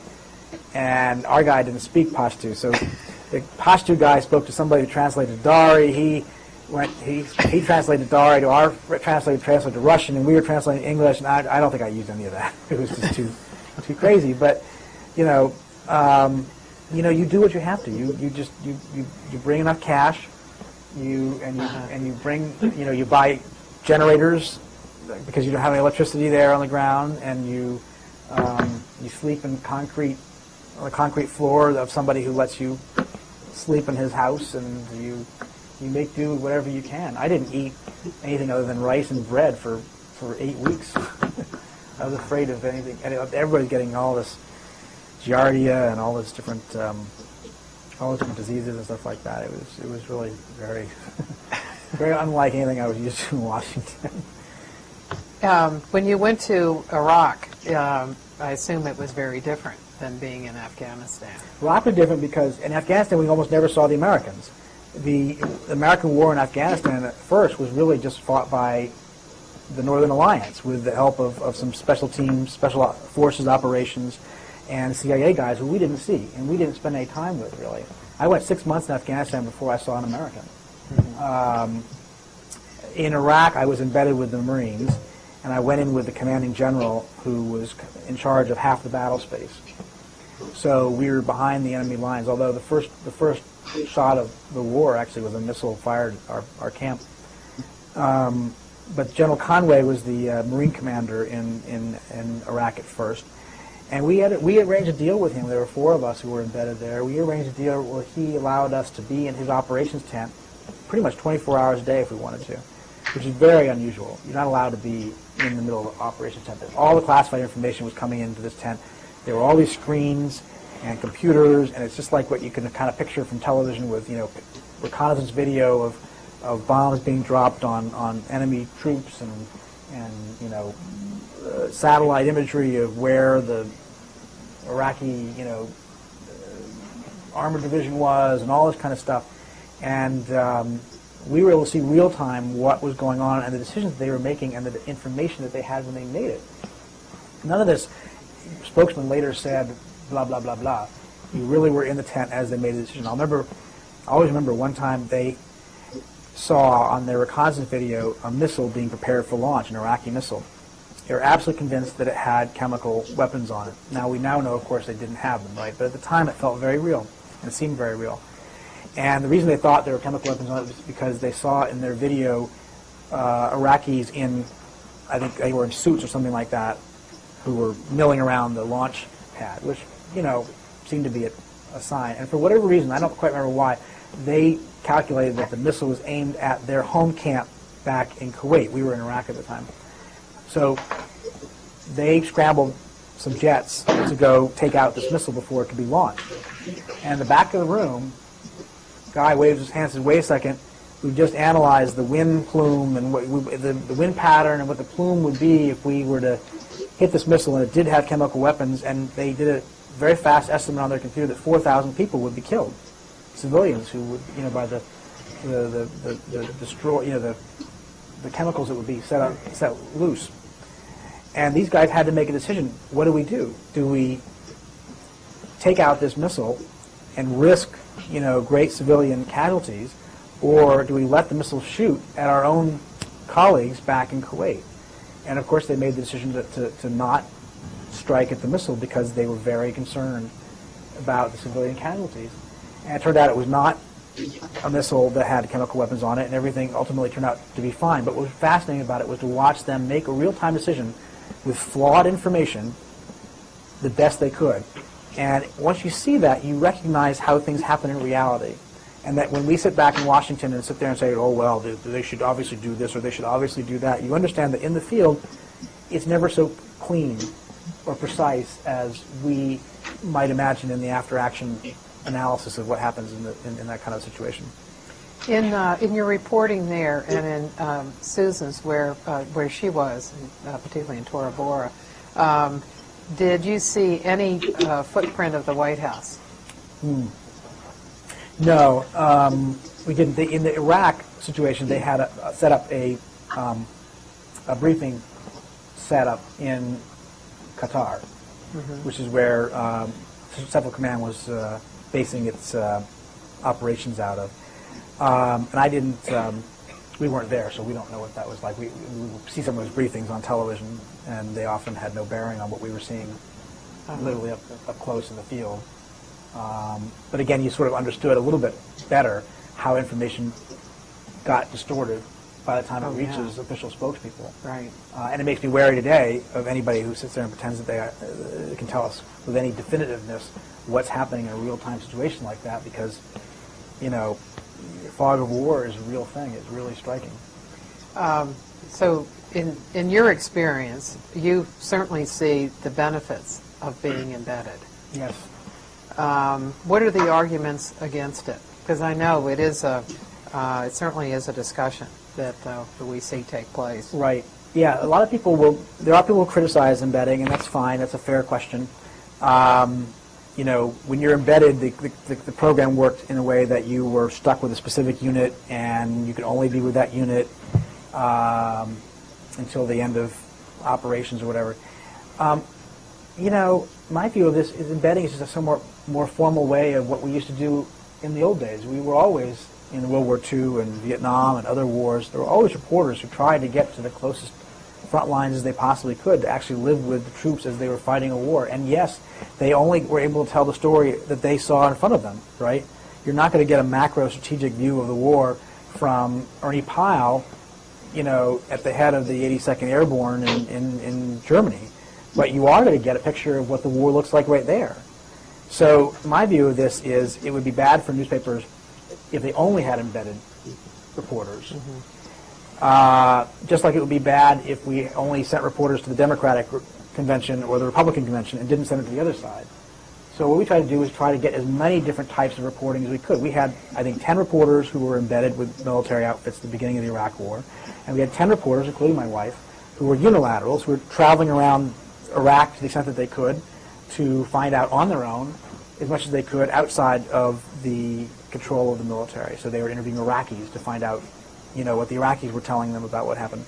and our guy didn't speak Pashto. So the Pashto guy spoke to somebody who translated Dari. He translated Dari to our translated to Russian, and we were translating English. And I don't think I used any of that. It was just too crazy. But you know, you do what you have to. You bring enough cash. and you bring, you buy generators because you don't have any electricity there on the ground, and you sleep in on the concrete floor of somebody who lets you sleep in his house, and you make do with whatever you can. I didn't eat anything other than rice and bread for 8 weeks. I was afraid of anything. And everybody's getting all this giardia and all this different diseases and stuff like that. It was really very very unlike anything I was used to in Washington. When you went to Iraq, I assume it was very different than being in Afghanistan. Iraq was different because in Afghanistan we almost never saw the Americans. The American war in Afghanistan at first was really just fought by the Northern Alliance with the help of some special teams, special forces operations, and CIA guys who we didn't see and we didn't spend any time with, really. I went 6 months in Afghanistan before I saw an American. In Iraq, I was embedded with the Marines, and I went in with the commanding general who was in charge of half the battle space. So we were behind the enemy lines, although the first shot of the war actually was a missile fired at our camp. But General Conway was the Marine commander in Iraq at first. And we arranged a deal with him. There were 4 of us who were embedded there. We arranged a deal where he allowed us to be in his operations tent pretty much 24 hours a day if we wanted to, which is very unusual. You're not allowed to be in the middle of the operations tent. All the classified information was coming into this tent. There were all these screens and computers, and it's just like what you can kind of picture from television with, reconnaissance video of bombs being dropped on enemy troops and satellite imagery of where the Iraqi, armored division was and all this kind of stuff. And we were able to see real time what was going on and the decisions that they were making and the information that they had when they made it. None of this, spokesman later said, blah, blah, blah, blah. You really were in the tent as they made the decision. I always remember one time they saw on their reconnaissance video a missile being prepared for launch, an Iraqi missile. They were absolutely convinced that it had chemical weapons on it. Now, we now know, of course, they didn't have them, right? But at the time, it felt very real, and it seemed very real. And the reason they thought there were chemical weapons on it was because they saw in their video Iraqis in, I think they were in suits or something like that, who were milling around the launch pad, which, seemed to be a sign. And for whatever reason, I don't quite remember why, they calculated that the missile was aimed at their home camp back in Kuwait. We were in Iraq at the time. So they scrambled some jets to go take out this missile before it could be launched. And in the back of the room, guy waves his hand and says, wait a second, we've just analyzed the wind plume and the wind pattern and what the plume would be if we were to hit this missile, and it did have chemical weapons, and they did a very fast estimate on their computer that 4,000 people would be killed, civilians who would, by the chemicals that would be set loose. And these guys had to make a decision. What do we do? Do we take out this missile and risk, great civilian casualties, or do we let the missile shoot at our own colleagues back in Kuwait? And of course, they made the decision to not strike at the missile because they were very concerned about the civilian casualties. And it turned out it was not a missile that had chemical weapons on it, and everything ultimately turned out to be fine. But what was fascinating about it was to watch them make a real-time decision with flawed information the best they could. And once you see that, you recognize how things happen in reality. And that when we sit back in Washington and sit there and say, oh, well, they should obviously do this or they should obviously do that, you understand that in the field, it's never so clean or precise as we might imagine in the after-action analysis of what happens in that kind of situation. In your reporting there and in Susan's, where she was, particularly in Tora Bora, did you see any footprint of the White House? No, we didn't. In the Iraq situation, they had set up a briefing setup in Qatar, which is where Central Command was basing its operations out of. And I didn't, we weren't there, so we don't know what that was like. We see some of those briefings on television, and they often had no bearing on what we were seeing literally up close in the field. But again, you sort of understood a little bit better how information got distorted by the time it Oh, yeah. reaches official spokespeople. Right. And it makes me wary today of anybody who sits there and pretends that they can tell us with any definitiveness what's happening in a real-time situation like that, because, you know, fog of war is a real thing. It's really striking. So in your experience, you certainly see the benefits of being embedded. Yes. What are the arguments against it? Because I know it certainly is a discussion that we see take place. Right. Yeah, there are people who criticize embedding, and that's fine. That's a fair question. You know, when you're embedded, the program worked in a way that you were stuck with a specific unit, and you could only be with that unit until the end of operations or whatever. You know, my view of this is embedding is just a somewhat more formal way of what we used to do in the old days. We were always, in World War II and Vietnam and other wars, there were always reporters who tried to get to the closest front lines as they possibly could to actually live with the troops as they were fighting a war. And yes, they only were able to tell the story that they saw in front of them, right? You're not going to get a macro strategic view of the war from Ernie Pyle, you know, at the head of the 82nd Airborne in Germany. But you are going to get a picture of what the war looks like right there. So my view of this is it would be bad for newspapers if they only had embedded reporters. Just like it would be bad if we only sent reporters to the Democratic convention or the Republican convention and didn't send it to the other side. So what we try to do is try to get as many different types of reporting as we could. We had, I think, 10 reporters who were embedded with military outfits at the beginning of the Iraq War, and we had 10 reporters, including my wife, who were unilaterals, who were traveling around Iraq to the extent that they could to find out on their own as much as they could outside of the control of the military. So they were interviewing Iraqis to find out, you know, what the Iraqis were telling them about what happened.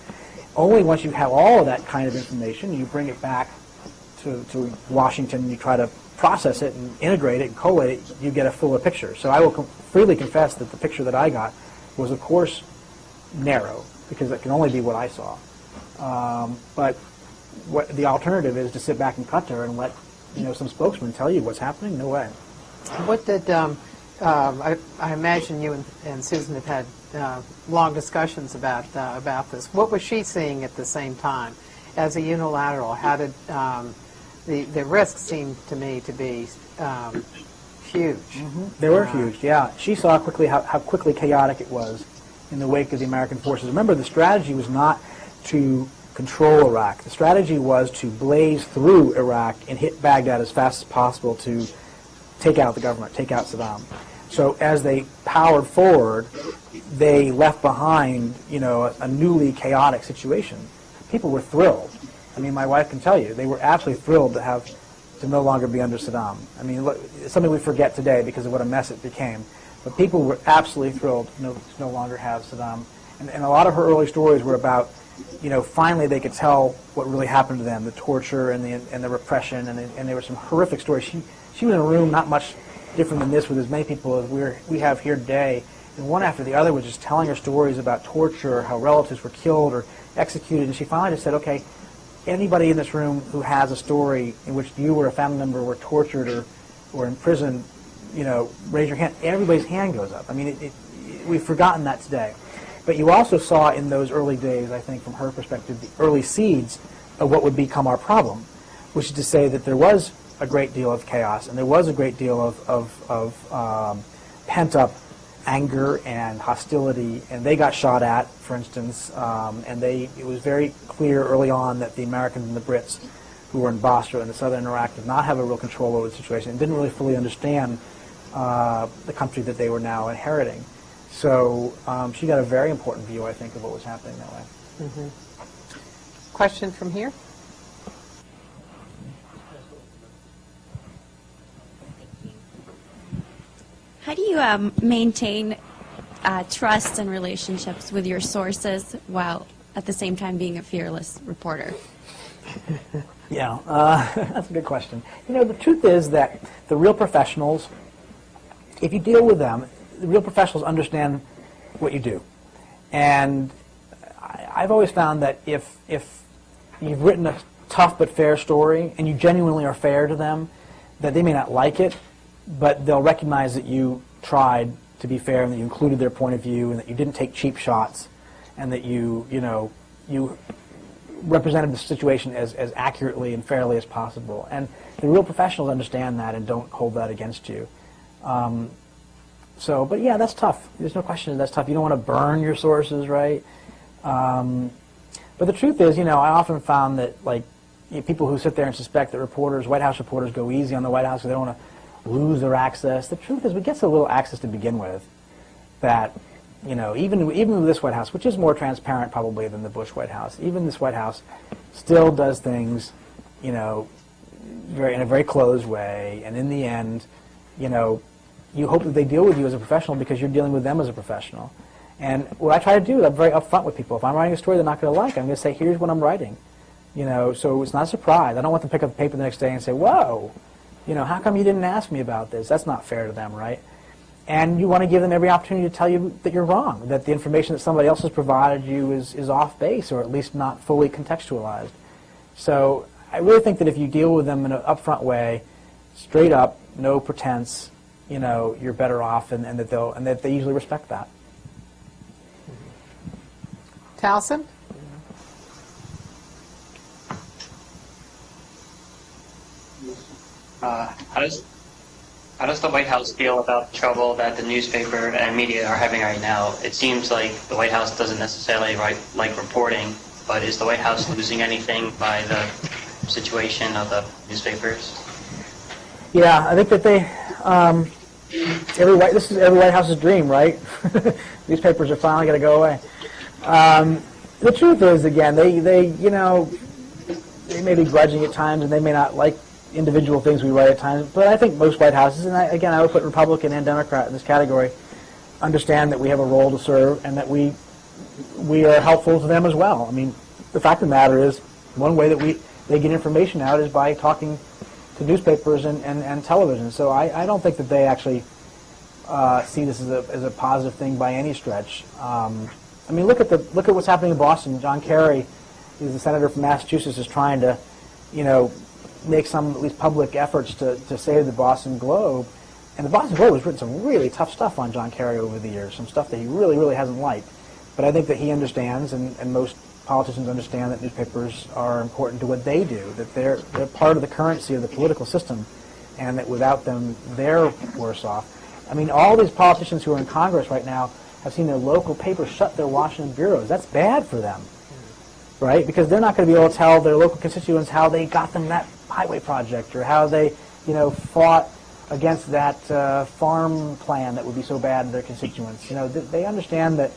Only once you have all of that kind of information, you bring it back to Washington and you try to process it and integrate it and collate it, you get a fuller picture. So I will freely confess that the picture that I got was, of course, narrow, because it can only be what I saw. But what the alternative is to sit back in Qatar and let, you know, some spokesman tell you what's happening? No way. What did I imagine you and Susan have had long discussions about this. What was she seeing at the same time as a unilateral? How did the risks seemed to me to be huge? They were huge, yeah. She saw quickly how quickly chaotic it was in the wake of the American forces. Remember, the strategy was not to control Iraq. The strategy was to blaze through Iraq and hit Baghdad as fast as possible to take out the government, take out Saddam. So as they powered forward, they left behind, you know, a newly chaotic situation. People were thrilled. I mean, my wife can tell you, they were absolutely thrilled to no longer be under Saddam. I mean, look, it's something we forget today because of what a mess it became. But people were absolutely thrilled to no longer have Saddam. And a lot of her early stories were about, you know, finally they could tell what really happened to them, the torture and the repression, and there were some horrific stories. She was in a room not much different than this with as many people as we have here today, and one after the other was just telling her stories about torture, how relatives were killed or executed, and she finally just said, okay, anybody in this room who has a story in which you or a family member were tortured or in prison, you know, raise your hand. Everybody's hand goes up. I mean, we've forgotten that today. But you also saw in those early days, I think, from her perspective, the early seeds of what would become our problem, which is to say that there was a great deal of chaos and there was a great deal of pent-up anger and hostility, and they got shot at, for instance, and it was very clear early on that the Americans and the Brits who were in Basra and the southern Iraq did not have a real control over the situation and didn't really fully understand the country that they were now inheriting. So she got a very important view, I think, of what was happening that way. Mm-hmm. Question from here? How do you maintain trust and relationships with your sources while at the same time being a fearless reporter? Yeah, that's a good question. You know, the truth is that the real professionals, if you deal with them, the real professionals understand what you do. And I've always found that if you've written a tough but fair story and you genuinely are fair to them, that they may not like it, but they'll recognize that you tried to be fair, and that you included their point of view, and that you didn't take cheap shots, and that you represented the situation as accurately and fairly as possible. And the real professionals understand that and don't hold that against you. But yeah, that's tough. There's no question that's tough. You don't want to burn your sources, right? But the truth is, I often found that people who sit there and suspect that White House reporters go easy on the White House because they don't want to lose their access. The truth is we get so little access to begin with that, even with this White House, which is more transparent probably than the Bush White House, even this White House still does things, in a very closed way. And in the end, you hope that they deal with you as a professional because you're dealing with them as a professional. And what I try to do is I'm very upfront with people. If I'm writing a story they're not going to like, I'm going to say, here's what I'm writing. So it's not a surprise. I don't want them to pick up the paper the next day and say, whoa, how come you didn't ask me about this? That's not fair to them, right? And you want to give them every opportunity to tell you that you're wrong, that the information that somebody else has provided you is off base or at least not fully contextualized. So I really think that if you deal with them in an upfront way, straight up, no pretense, you're better off, and that they usually respect that. Towson? How does the White House feel about the trouble that the newspaper and media are having right now? It seems like the White House doesn't necessarily like reporting, but is the White House losing anything by the situation of the newspapers? Yeah, I think that this is every White House's dream, right? Newspapers are finally going to go away. The truth is, again, they may be grudging at times, and they may not like individual things we write at times, but I think most White Houses, and I would put Republican and Democrat in this category, understand that we have a role to serve and that we are helpful to them as well. I mean, the fact of the matter is, one way that they get information out is by talking to newspapers and television. So I don't think that they actually see this as a positive thing by any stretch. I mean, look at what's happening in Boston. John Kerry, who's the senator from Massachusetts, is trying to, make some at least public efforts to save the Boston Globe. And the Boston Globe has written some really tough stuff on John Kerry over the years, some stuff that he really, really hasn't liked. But I think that he understands, and most politicians understand, that newspapers are important to what they do, that they're part of the currency of the political system, and that without them, they're worse off. I mean, all these politicians who are in Congress right now have seen their local papers shut their Washington bureaus. That's bad for them, right? Because they're not going to be able to tell their local constituents how they got them that highway project or how they, fought against that farm plan that would be so bad to their constituents. They understand that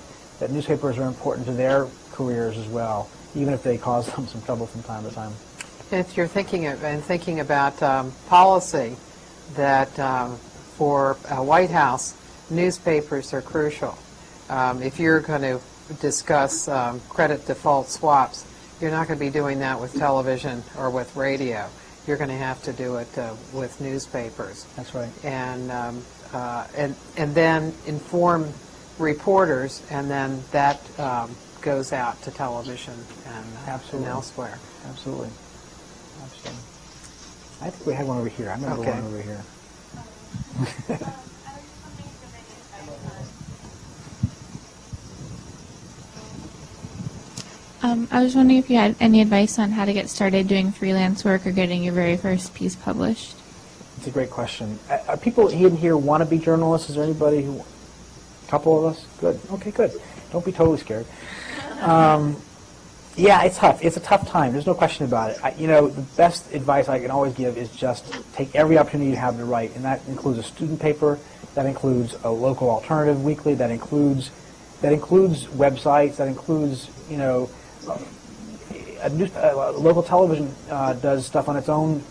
newspapers are important to their careers as well, even if they cause them some trouble from time to time. If you're thinking about policy, that for a White House, newspapers are crucial. If you're going to discuss credit default swaps, you're not going to be doing that with television or with radio. You're going to have to do it with newspapers. That's right. And then inform reporters, and then that goes out to television and elsewhere. Absolutely. I think we had one over here. I remember one over here. I was wondering if you had any advice on how to get started doing freelance work or getting your very first piece published. It's a great question. Are people in here want to be journalists? Is there anybody who... A couple of us? Good. Okay, good. Don't be totally scared. Yeah, it's tough. It's a tough time. There's no question about it. The best advice I can always give is just take every opportunity you have to write, and that includes a student paper, that includes a local alternative weekly, that includes websites, that includes, local television does stuff on its own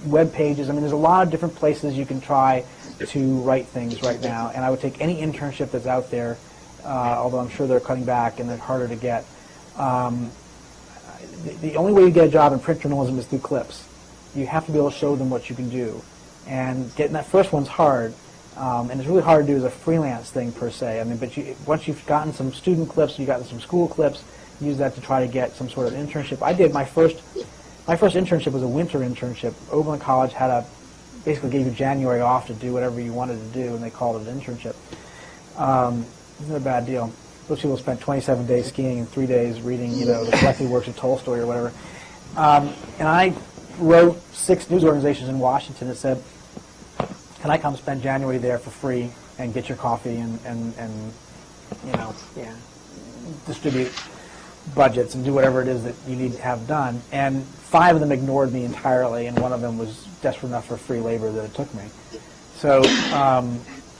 web pages. I mean, there's a lot of different places you can try to write things right now, and I would take any internship that's out there, although I'm sure they're cutting back and they're harder to get. The only way you get a job in print journalism is through clips. You have to be able to show them what you can do, and getting that first one's hard. And it's really hard to do as a freelance thing per se. I mean, but once you've gotten some student clips, you've gotten some school clips, use that to try to get some sort of internship. I did my first internship was a winter internship. Oberlin College basically gave you January off to do whatever you wanted to do, and they called it an internship. Isn't it a bad deal? Those people spent 27 days skiing and 3 days reading, the collected works of Tolstoy or whatever. And I wrote 6 news organizations in Washington that said, can I come spend January there for free and get your coffee and distribute budgets and do whatever it is that you need to have done. And 5 of them ignored me entirely, and one of them was desperate enough for free labor that it took me. So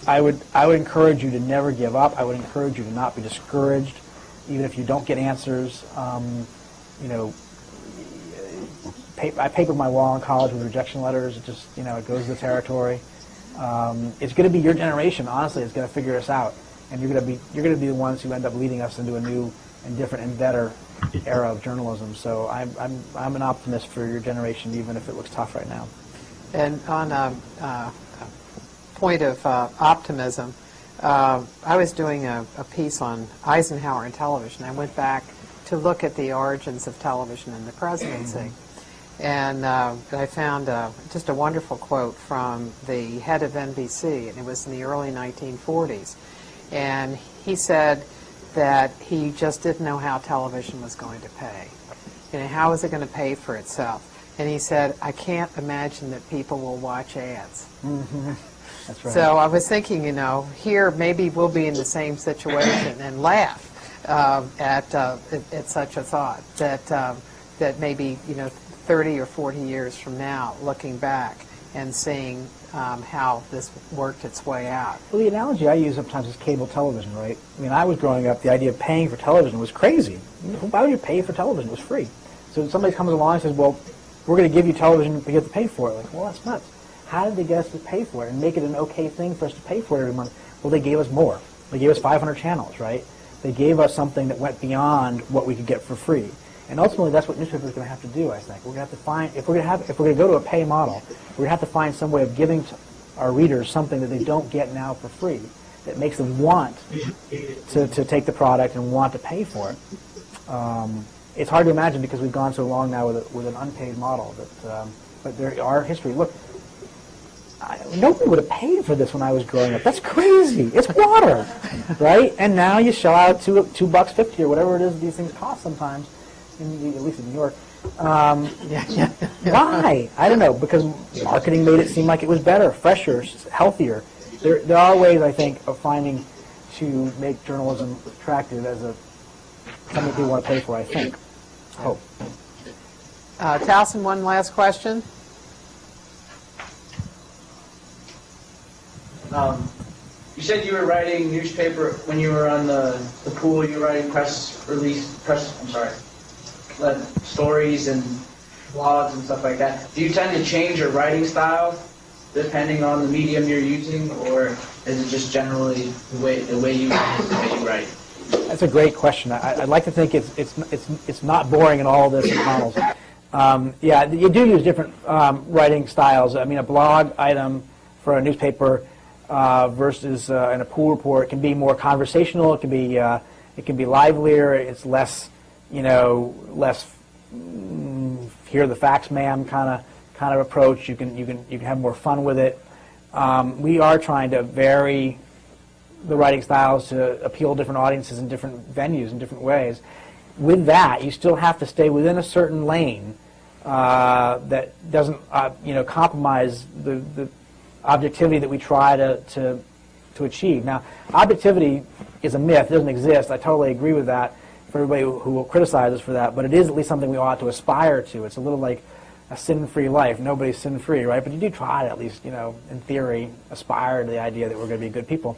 I would encourage you to never give up. I would encourage you to not be discouraged, even if you don't get answers. I papered my wall in college with rejection letters. It just, it goes to the territory. It's going to be your generation, honestly, is going to figure us out, and you're going to be the ones who end up leading us into a new and different and better era of journalism. So I'm an optimist for your generation, even if it looks tough right now. And on a point of optimism, I was doing a piece on Eisenhower and television. I went back to look at the origins of television in the presidency. And I found just a wonderful quote from the head of NBC, and it was in the early 1940s. And he said that he just didn't know how television was going to pay. How is it going to pay for itself? And he said, I can't imagine that people will watch ads. Mm-hmm. That's right. So I was thinking, here maybe we'll be in the same situation and laugh at such a thought that maybe 30 or 40 years from now, looking back and seeing how this worked its way out. Well, the analogy I use sometimes is cable television, right? I mean, I was growing up, the idea of paying for television was crazy. Why would you pay for television? It was free. So somebody comes along and says, well, we're going to give you television, but you have to pay for it. Like, well, that's nuts. How did they get us to pay for it and make it an okay thing for us to pay for it every month? Well, they gave us more. They gave us 500 channels, right? They gave us something that went beyond what we could get for free. And ultimately, that's what newspapers are going to have to do, I think. We're going to have to find, if we're going to go to a pay model, we're going to have to find some way of giving to our readers something that they don't get now for free, that makes them want to take the product and want to pay for it. It's hard to imagine because we've gone so long now with an unpaid model. But there are history. Look, nobody would have paid for this when I was growing up. That's crazy. It's water, right? And now you shell out $2.50 or whatever it is these things cost sometimes. At least in New York. Why? I don't know, because marketing made it seem like it was better, fresher, healthier. There are ways, I think, of finding to make journalism attractive as something people want to pay for, I think. Hope. Towson, one last question. You said you were writing newspaper when you were on the pool. You were writing stories and blogs and stuff like that. Do you tend to change your writing style depending on the medium you're using, or is it just generally the way you write? That's a great question. I'd like to think it's not boring in all the different models. Yeah, you do use different writing styles. I mean, a blog item for a newspaper versus in a pool report can be more conversational. It can be livelier. It's less less here are the facts, ma'am kind of approach. You can have more fun with it. We are trying to vary the writing styles to appeal to different audiences in different venues in different ways. With that, you still have to stay within a certain lane that doesn't compromise the objectivity that we try to achieve. Now, objectivity is a myth. It doesn't exist. I totally agree with that. For everybody who will criticize us for that, but it is at least something we ought to aspire to. It's a little like a sin-free life. Nobody's sin-free, right? But you do try to at least, in theory, aspire to the idea that we're going to be good people.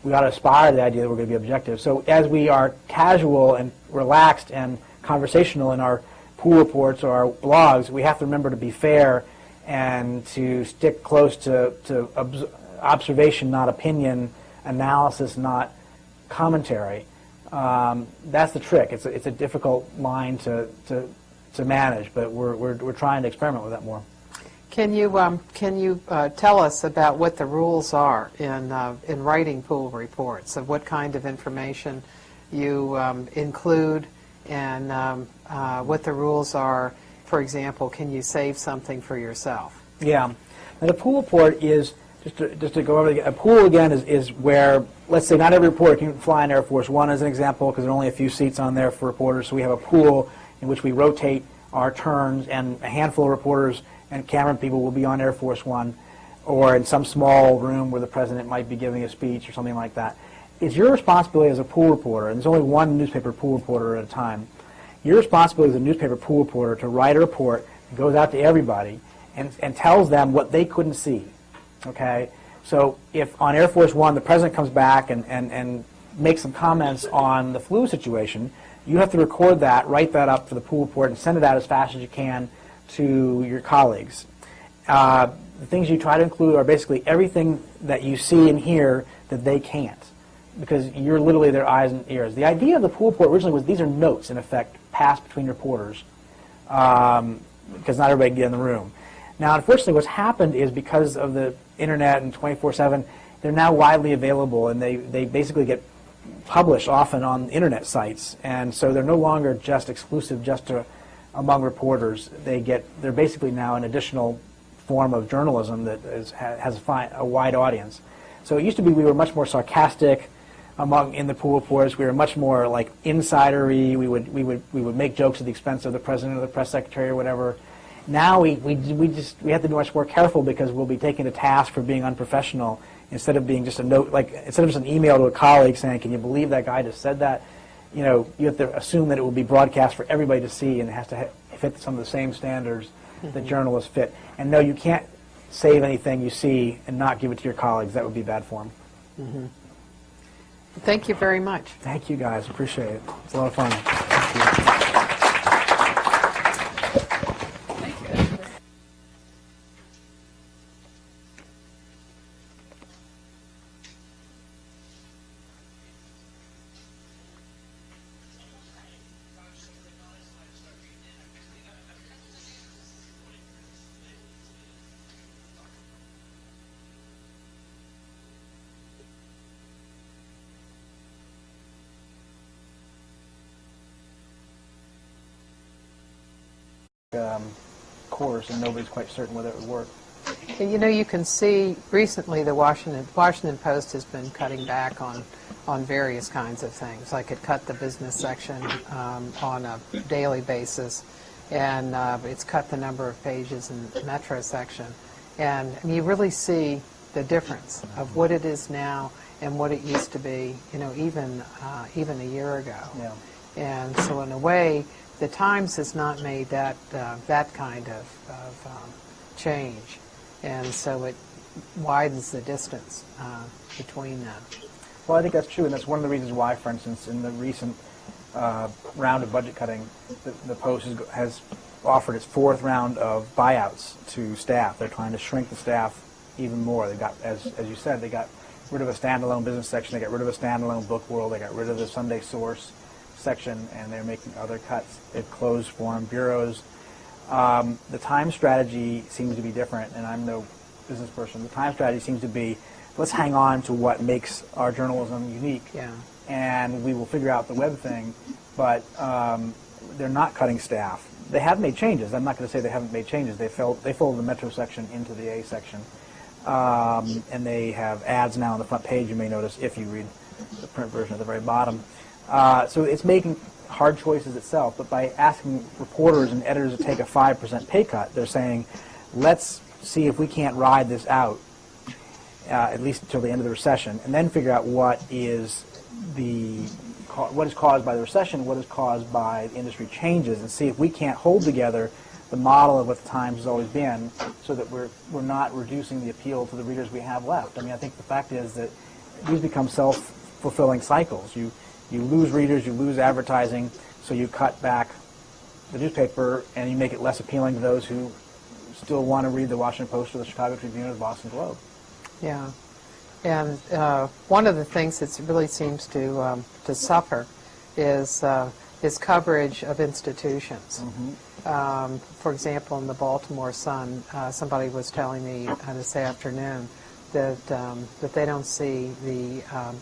We ought to aspire to the idea that we're going to be objective. So as we are casual and relaxed and conversational in our pool reports or our blogs, we have to remember to be fair and to stick close to observation, not opinion, analysis, not commentary. That's the trick. It's a difficult line to manage, but we're trying to experiment with that more. Can you tell us about what the rules are in writing pool reports, of what kind of information you include, and what the rules are? For example, can you save something for yourself? Yeah. Now, the pool report is Just to go over a pool again is where, let's say not every reporter can fly in Air Force One as an example, because there are only a few seats on there for reporters. So we have a pool in which we rotate our turns, and a handful of reporters and camera people will be on Air Force One, or in some small room where the president might be giving a speech or something like that. It's your responsibility as a pool reporter, and there's only one newspaper pool reporter at a time. Your responsibility as a newspaper pool reporter to write a report that goes out to everybody and tells them what they couldn't see. Okay, so if on Air Force One the president comes back and makes some comments on the flu situation, you have to record that, write that up for the pool report, and send it out as fast as you can to your colleagues. The things you try to include are basically everything that you see and hear that they can't, because you're literally their eyes and ears. The idea of the pool report originally was these are notes, in effect, passed between reporters, because not everybody can get in the room. Now, unfortunately, what's happened is because of the internet and 24/7, they're now widely available, and they basically get published often on internet sites, and so they're no longer just exclusive just to among reporters. They're basically now an additional form of journalism that has a wide audience. So it used to be we were much more sarcastic in the pool reports. We were much more like insidery. We would make jokes at the expense of the president or the press secretary or whatever. Now we have to be much more careful, because we'll be taken to task for being unprofessional instead of being just a note, like instead of just an email to a colleague saying, "Can you believe that guy just said that?" You have to assume that it will be broadcast for everybody to see, and it has to fit some of the same standards that journalists fit. And no, you can't save anything you see and not give it to your colleagues. That would be bad form. Thank you very much. Thank you, guys. Appreciate it. It's a lot of fun. Thank you. Course, and nobody's quite certain whether it would work. You can see recently the Washington Post has been cutting back on various kinds of things. Like it cut the business section on a daily basis, and it's cut the number of pages in the Metro section. And you really see the difference of what it is now and what it used to be, even a year ago. Yeah. And so in a way, the Times has not made that kind of change, and so it widens the distance between them. Well, I think that's true, and that's one of the reasons why, for instance, in the recent round of budget cutting, the Post has offered its fourth round of buyouts to staff. They're trying to shrink the staff even more. They got, as you said, they got rid of a standalone business section. They got rid of a standalone book world. They got rid of the Sunday Source section, and they're making other cuts. They've closed foreign bureaus. The Times strategy seems to be different, and I'm no business person. The Times strategy seems to be, let's hang on to what makes our journalism unique, and we will figure out the web thing, but they're not cutting staff. They have made changes. I'm not going to say they haven't made changes. They folded the Metro section into the A section, and they have ads now on the front page, you may notice, if you read the print version at the very bottom. So it's making hard choices itself, but by asking reporters and editors to take a 5% pay cut, they're saying, let's see if we can't ride this out, at least until the end of the recession, and then figure out what is caused by the recession, what is caused by the industry changes, and see if we can't hold together the model of what the Times has always been, so that we're not reducing the appeal to the readers we have left. I mean, I think the fact is that these become self-fulfilling cycles. You lose readers, you lose advertising, so you cut back the newspaper and you make it less appealing to those who still want to read the Washington Post or the Chicago Tribune or the Boston Globe. Yeah. And one of the things that really seems to suffer is coverage of institutions. For example, in the Baltimore Sun, somebody was telling me this afternoon that they don't see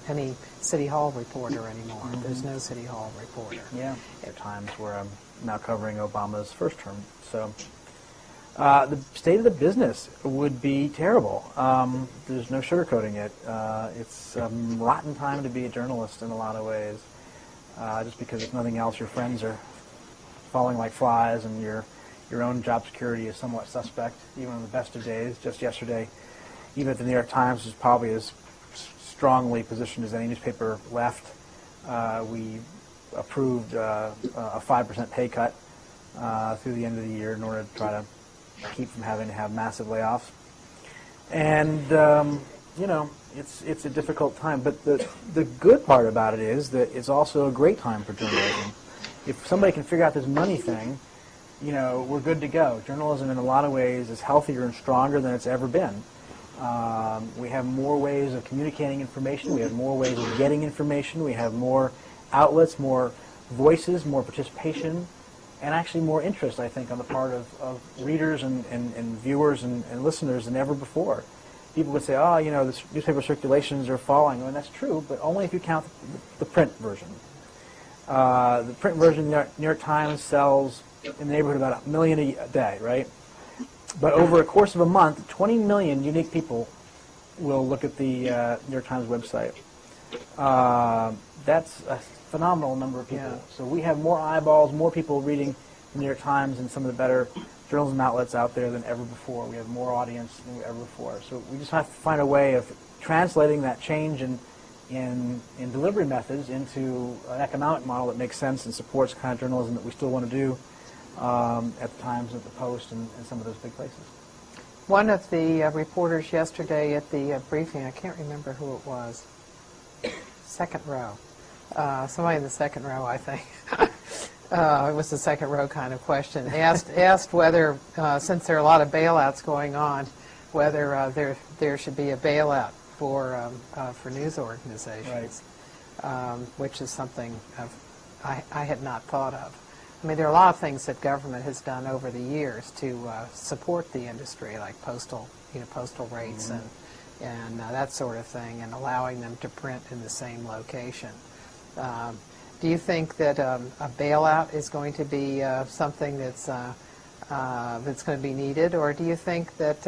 any City Hall reporter anymore. There's no City Hall reporter. Yeah, there are times where I'm now covering Obama's first term. So The state of the business would be terrible. There's no sugarcoating it. It's a rotten time to be a journalist in a lot of ways, just because if nothing else, your friends are falling like flies, and your own job security is somewhat suspect, even on the best of days. Just yesterday, even at the New York Times, is probably as strongly positioned as any newspaper left. We approved a 5% pay cut through the end of the year in order to try to keep from having to have massive layoffs. And, it's a difficult time. But the good part about it is that it's also a great time for journalism. If somebody can figure out this money thing, we're good to go. Journalism in a lot of ways is healthier and stronger than it's ever been. We have more ways of communicating information. We have more ways of getting information. We have more outlets, more voices, more participation, and actually more interest, I think, on the part of readers and viewers and listeners than ever before. People would say, the newspaper circulations are falling. And that's true, but only if you count the print version. The print version, New York Times sells in the neighborhood about 1 million a day, right? But over a course of a month, 20 million unique people will look at the New York Times website. That's a phenomenal number of people. Yeah. So we have more eyeballs, more people reading the New York Times and some of the better journalism outlets out there than ever before. We have more audience than ever before. So we just have to find a way of translating that change in delivery methods into an economic model that makes sense and supports the kind of journalism that we still want to do at the Times, at the Post, and some of those big places. One of the reporters yesterday at the briefing, I can't remember who it was, second row. Somebody in the second row, I think. It was the second row kind of question. Asked whether, since there are a lot of bailouts going on, whether there should be a bailout for news organizations, right. Which is something I had not thought of. I mean, there are a lot of things that government has done over the years to support the industry, like postal rates mm-hmm. and that sort of thing, and allowing them to print in the same location. Do you think that a bailout is going to be something that's going to be needed, or do you think that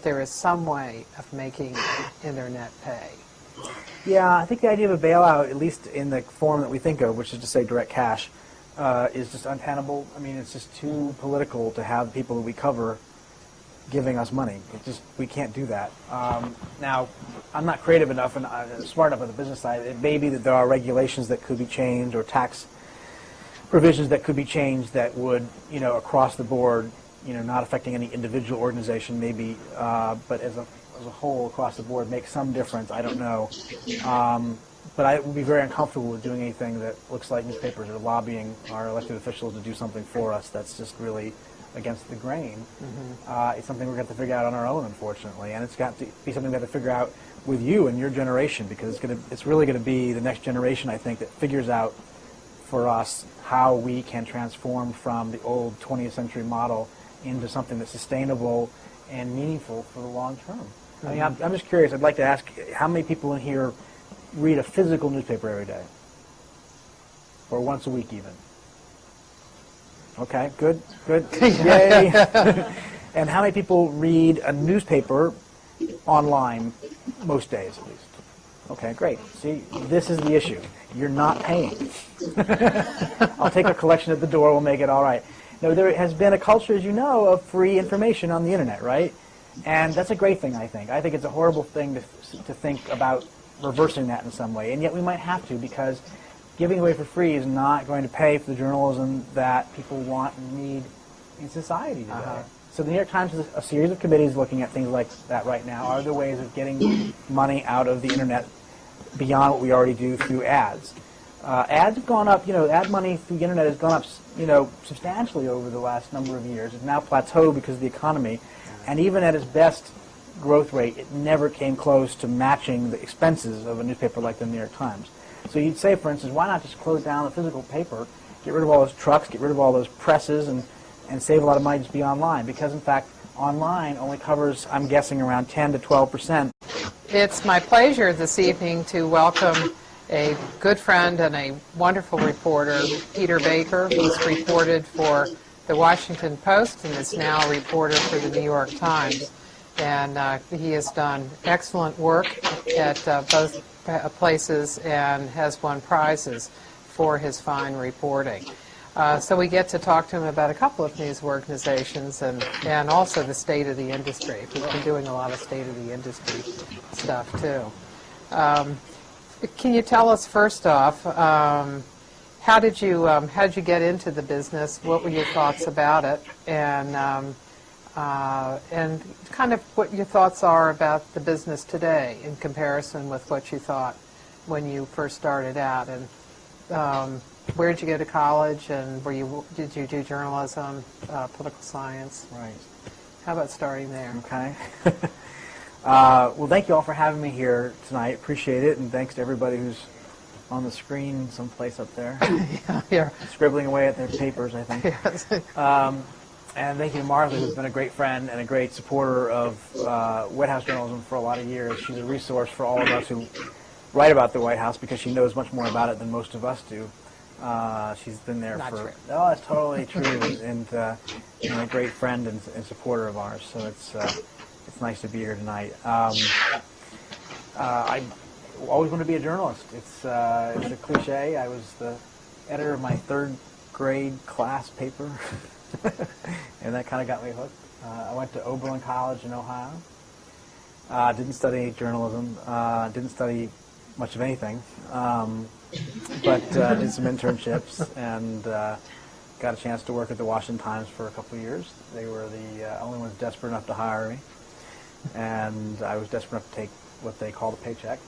there is some way of making internet pay? Yeah, I think the idea of a bailout, at least in the form that we think of, which is to say direct cash, is just untenable. I mean, it's just too political to have people that we cover giving us money. We can't do that. Now, I'm not creative enough and smart enough on the business side. It may be that there are regulations that could be changed or tax provisions that could be changed that would, across the board, not affecting any individual organization maybe, but as a whole across the board make some difference. I don't know. But I would be very uncomfortable with doing anything that looks like newspapers are lobbying our elected officials to do something for us. That's just really against the grain. Mm-hmm. It's something we're going to have to figure out on our own, unfortunately. And it's got to be something we have to figure out with you and your generation, because it's really going to be the next generation, I think, that figures out for us how we can transform from the old 20th century model into something that's sustainable and meaningful for the long term. Mm-hmm. I mean, I'm just curious. I'd like to ask, how many people in here read a physical newspaper every day? Or once a week even? Okay, good. Yay. And how many people read a newspaper online most days at least? Okay, great. See, this is the issue. You're not paying. I'll take a collection at the door. We'll make it all right. No, there has been a culture, as you know, of free information on the internet, right? And that's a great thing, I think. I think it's a horrible thing to think about reversing that in some way. And yet we might have to, because giving away for free is not going to pay for the journalism that people want and need in society today. Uh-huh. So the New York Times has a series of committees looking at things like that right now. Are there ways of getting money out of the internet beyond what we already do through ads? Ads have gone up, ad money through the internet has gone up, substantially over the last number of years. It's now plateaued because of the economy. And even at its best growth rate, it never came close to matching the expenses of a newspaper like the New York Times. So you'd say, for instance, why not just close down the physical paper, get rid of all those trucks, get rid of all those presses, and save a lot of money just be online? Because, in fact, online only covers, I'm guessing, around 10 to 12%. It's my pleasure this evening to welcome a good friend and a wonderful reporter, Peter Baker, who's reported for the Washington Post and is now a reporter for the New York Times. And he has done excellent work at both places and has won prizes for his fine reporting. So we get to talk to him about a couple of news organizations and also the state of the industry. We've been doing a lot of state of the industry stuff too. Can you tell us first off, how did you get into the business? What were your thoughts about it, and kind of what your thoughts are about the business today in comparison with what you thought when you first started out? And where did you go to college, and did you do journalism, political science? Right. How about starting there? Okay. Well, thank you all for having me here tonight. Appreciate it, and thanks to everybody who's on the screen someplace up there, Yeah. scribbling away at their papers, I think. Yes. And thank you to Martha, who's been a great friend and a great supporter of White House journalism for a lot of years. She's a resource for all of us who write about the White House because she knows much more about it than most of us do. She's been there Not for... true. Oh, it's totally true, and a great friend and supporter of ours. So it's nice to be here tonight. I always wanted to be a journalist. It's a cliche. I was the editor of my third grade class paper, and that kind of got me hooked. I went to Oberlin College in Ohio. Didn't study journalism. Didn't study much of anything, but did some internships and got a chance to work at the Washington Times for a couple of years. They were the only ones desperate enough to hire me, and I was desperate enough to take what they called a paycheck.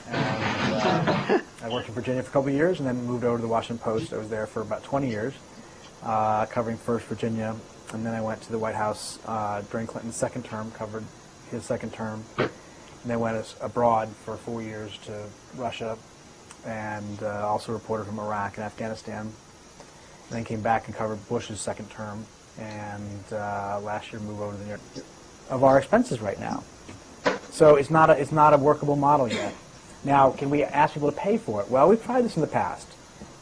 And I worked in Virginia for a couple of years and then moved over to the Washington Post. I was there for about 20 years, covering first Virginia, and then I went to the White House during Clinton's second term, covered his second term, and then went abroad for 4 years to Russia, and also a reporter from Iraq and Afghanistan. And then came back and covered Bush's second term, and last year moved over to New York. Of our expenses right now. So it's not a workable model yet. Now, can we ask people to pay for it? Well, we've tried this in the past.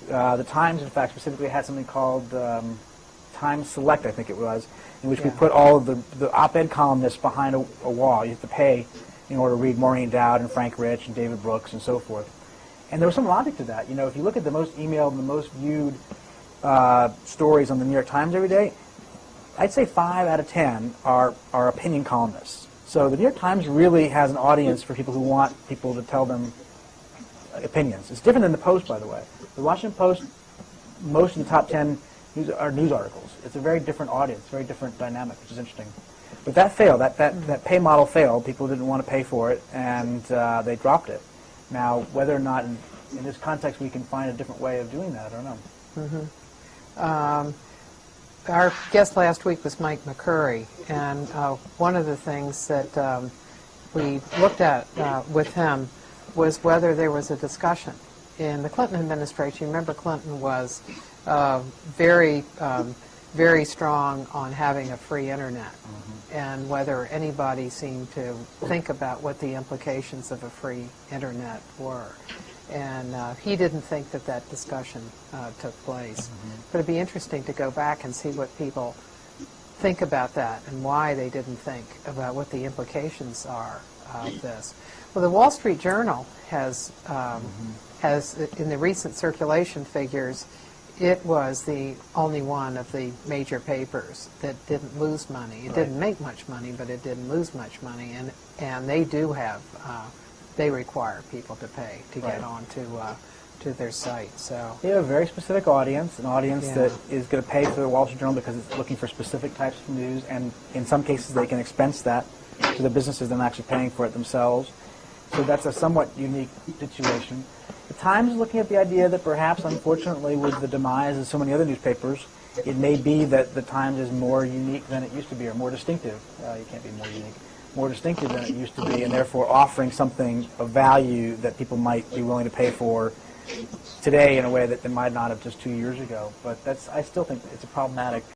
The Times, in fact, specifically had something called Times Select, I think it was, in which we put all of the op-ed columnists behind a wall. You have to pay in order to read Maureen Dowd and Frank Rich and David Brooks and so forth. And there was some logic to that. You know, if you look at the most emailed and the most viewed stories on the New York Times every day, I'd say 5 out of 10 are opinion columnists. So the New York Times really has an audience for people who want people to tell them opinions. It's different than the Post, by the way. The Washington Post, most of the top 10 are news articles. It's a very different audience, very different dynamic, which is interesting. But that failed. That pay model failed. People didn't want to pay for it, and they dropped it. Now, whether or not in this context we can find a different way of doing that, I don't know. Mm-hmm. Our guest last week was Mike McCurry, and one of the things that we looked at with him was whether there was a discussion in the Clinton administration. Remember, Clinton was very strong on having a free internet, and whether anybody seemed to think about what the implications of a free internet were. And he didn't think that discussion took place. But it'd be interesting to go back and see what people think about that and why they didn't think about what the implications are of this. Well, the Wall Street Journal has, in the recent circulation figures, it was the only one of the major papers that didn't lose money. It didn't make much money, but it didn't lose much money. And they do have... they require people to pay to get on to their site. So they have a very specific audience, an audience that is going to pay for the Wall Street Journal because it's looking for specific types of news, and in some cases they can expense that to the businesses than actually paying for it themselves. So that's a somewhat unique situation. The Times is looking at the idea that perhaps, unfortunately, with the demise of so many other newspapers, it may be that the Times is more unique than it used to be, or more distinctive. You can't be more unique. More distinctive than it used to be, and therefore offering something of value that people might be willing to pay for today in a way that they might not have just 2 years ago. But I still think it's a problematic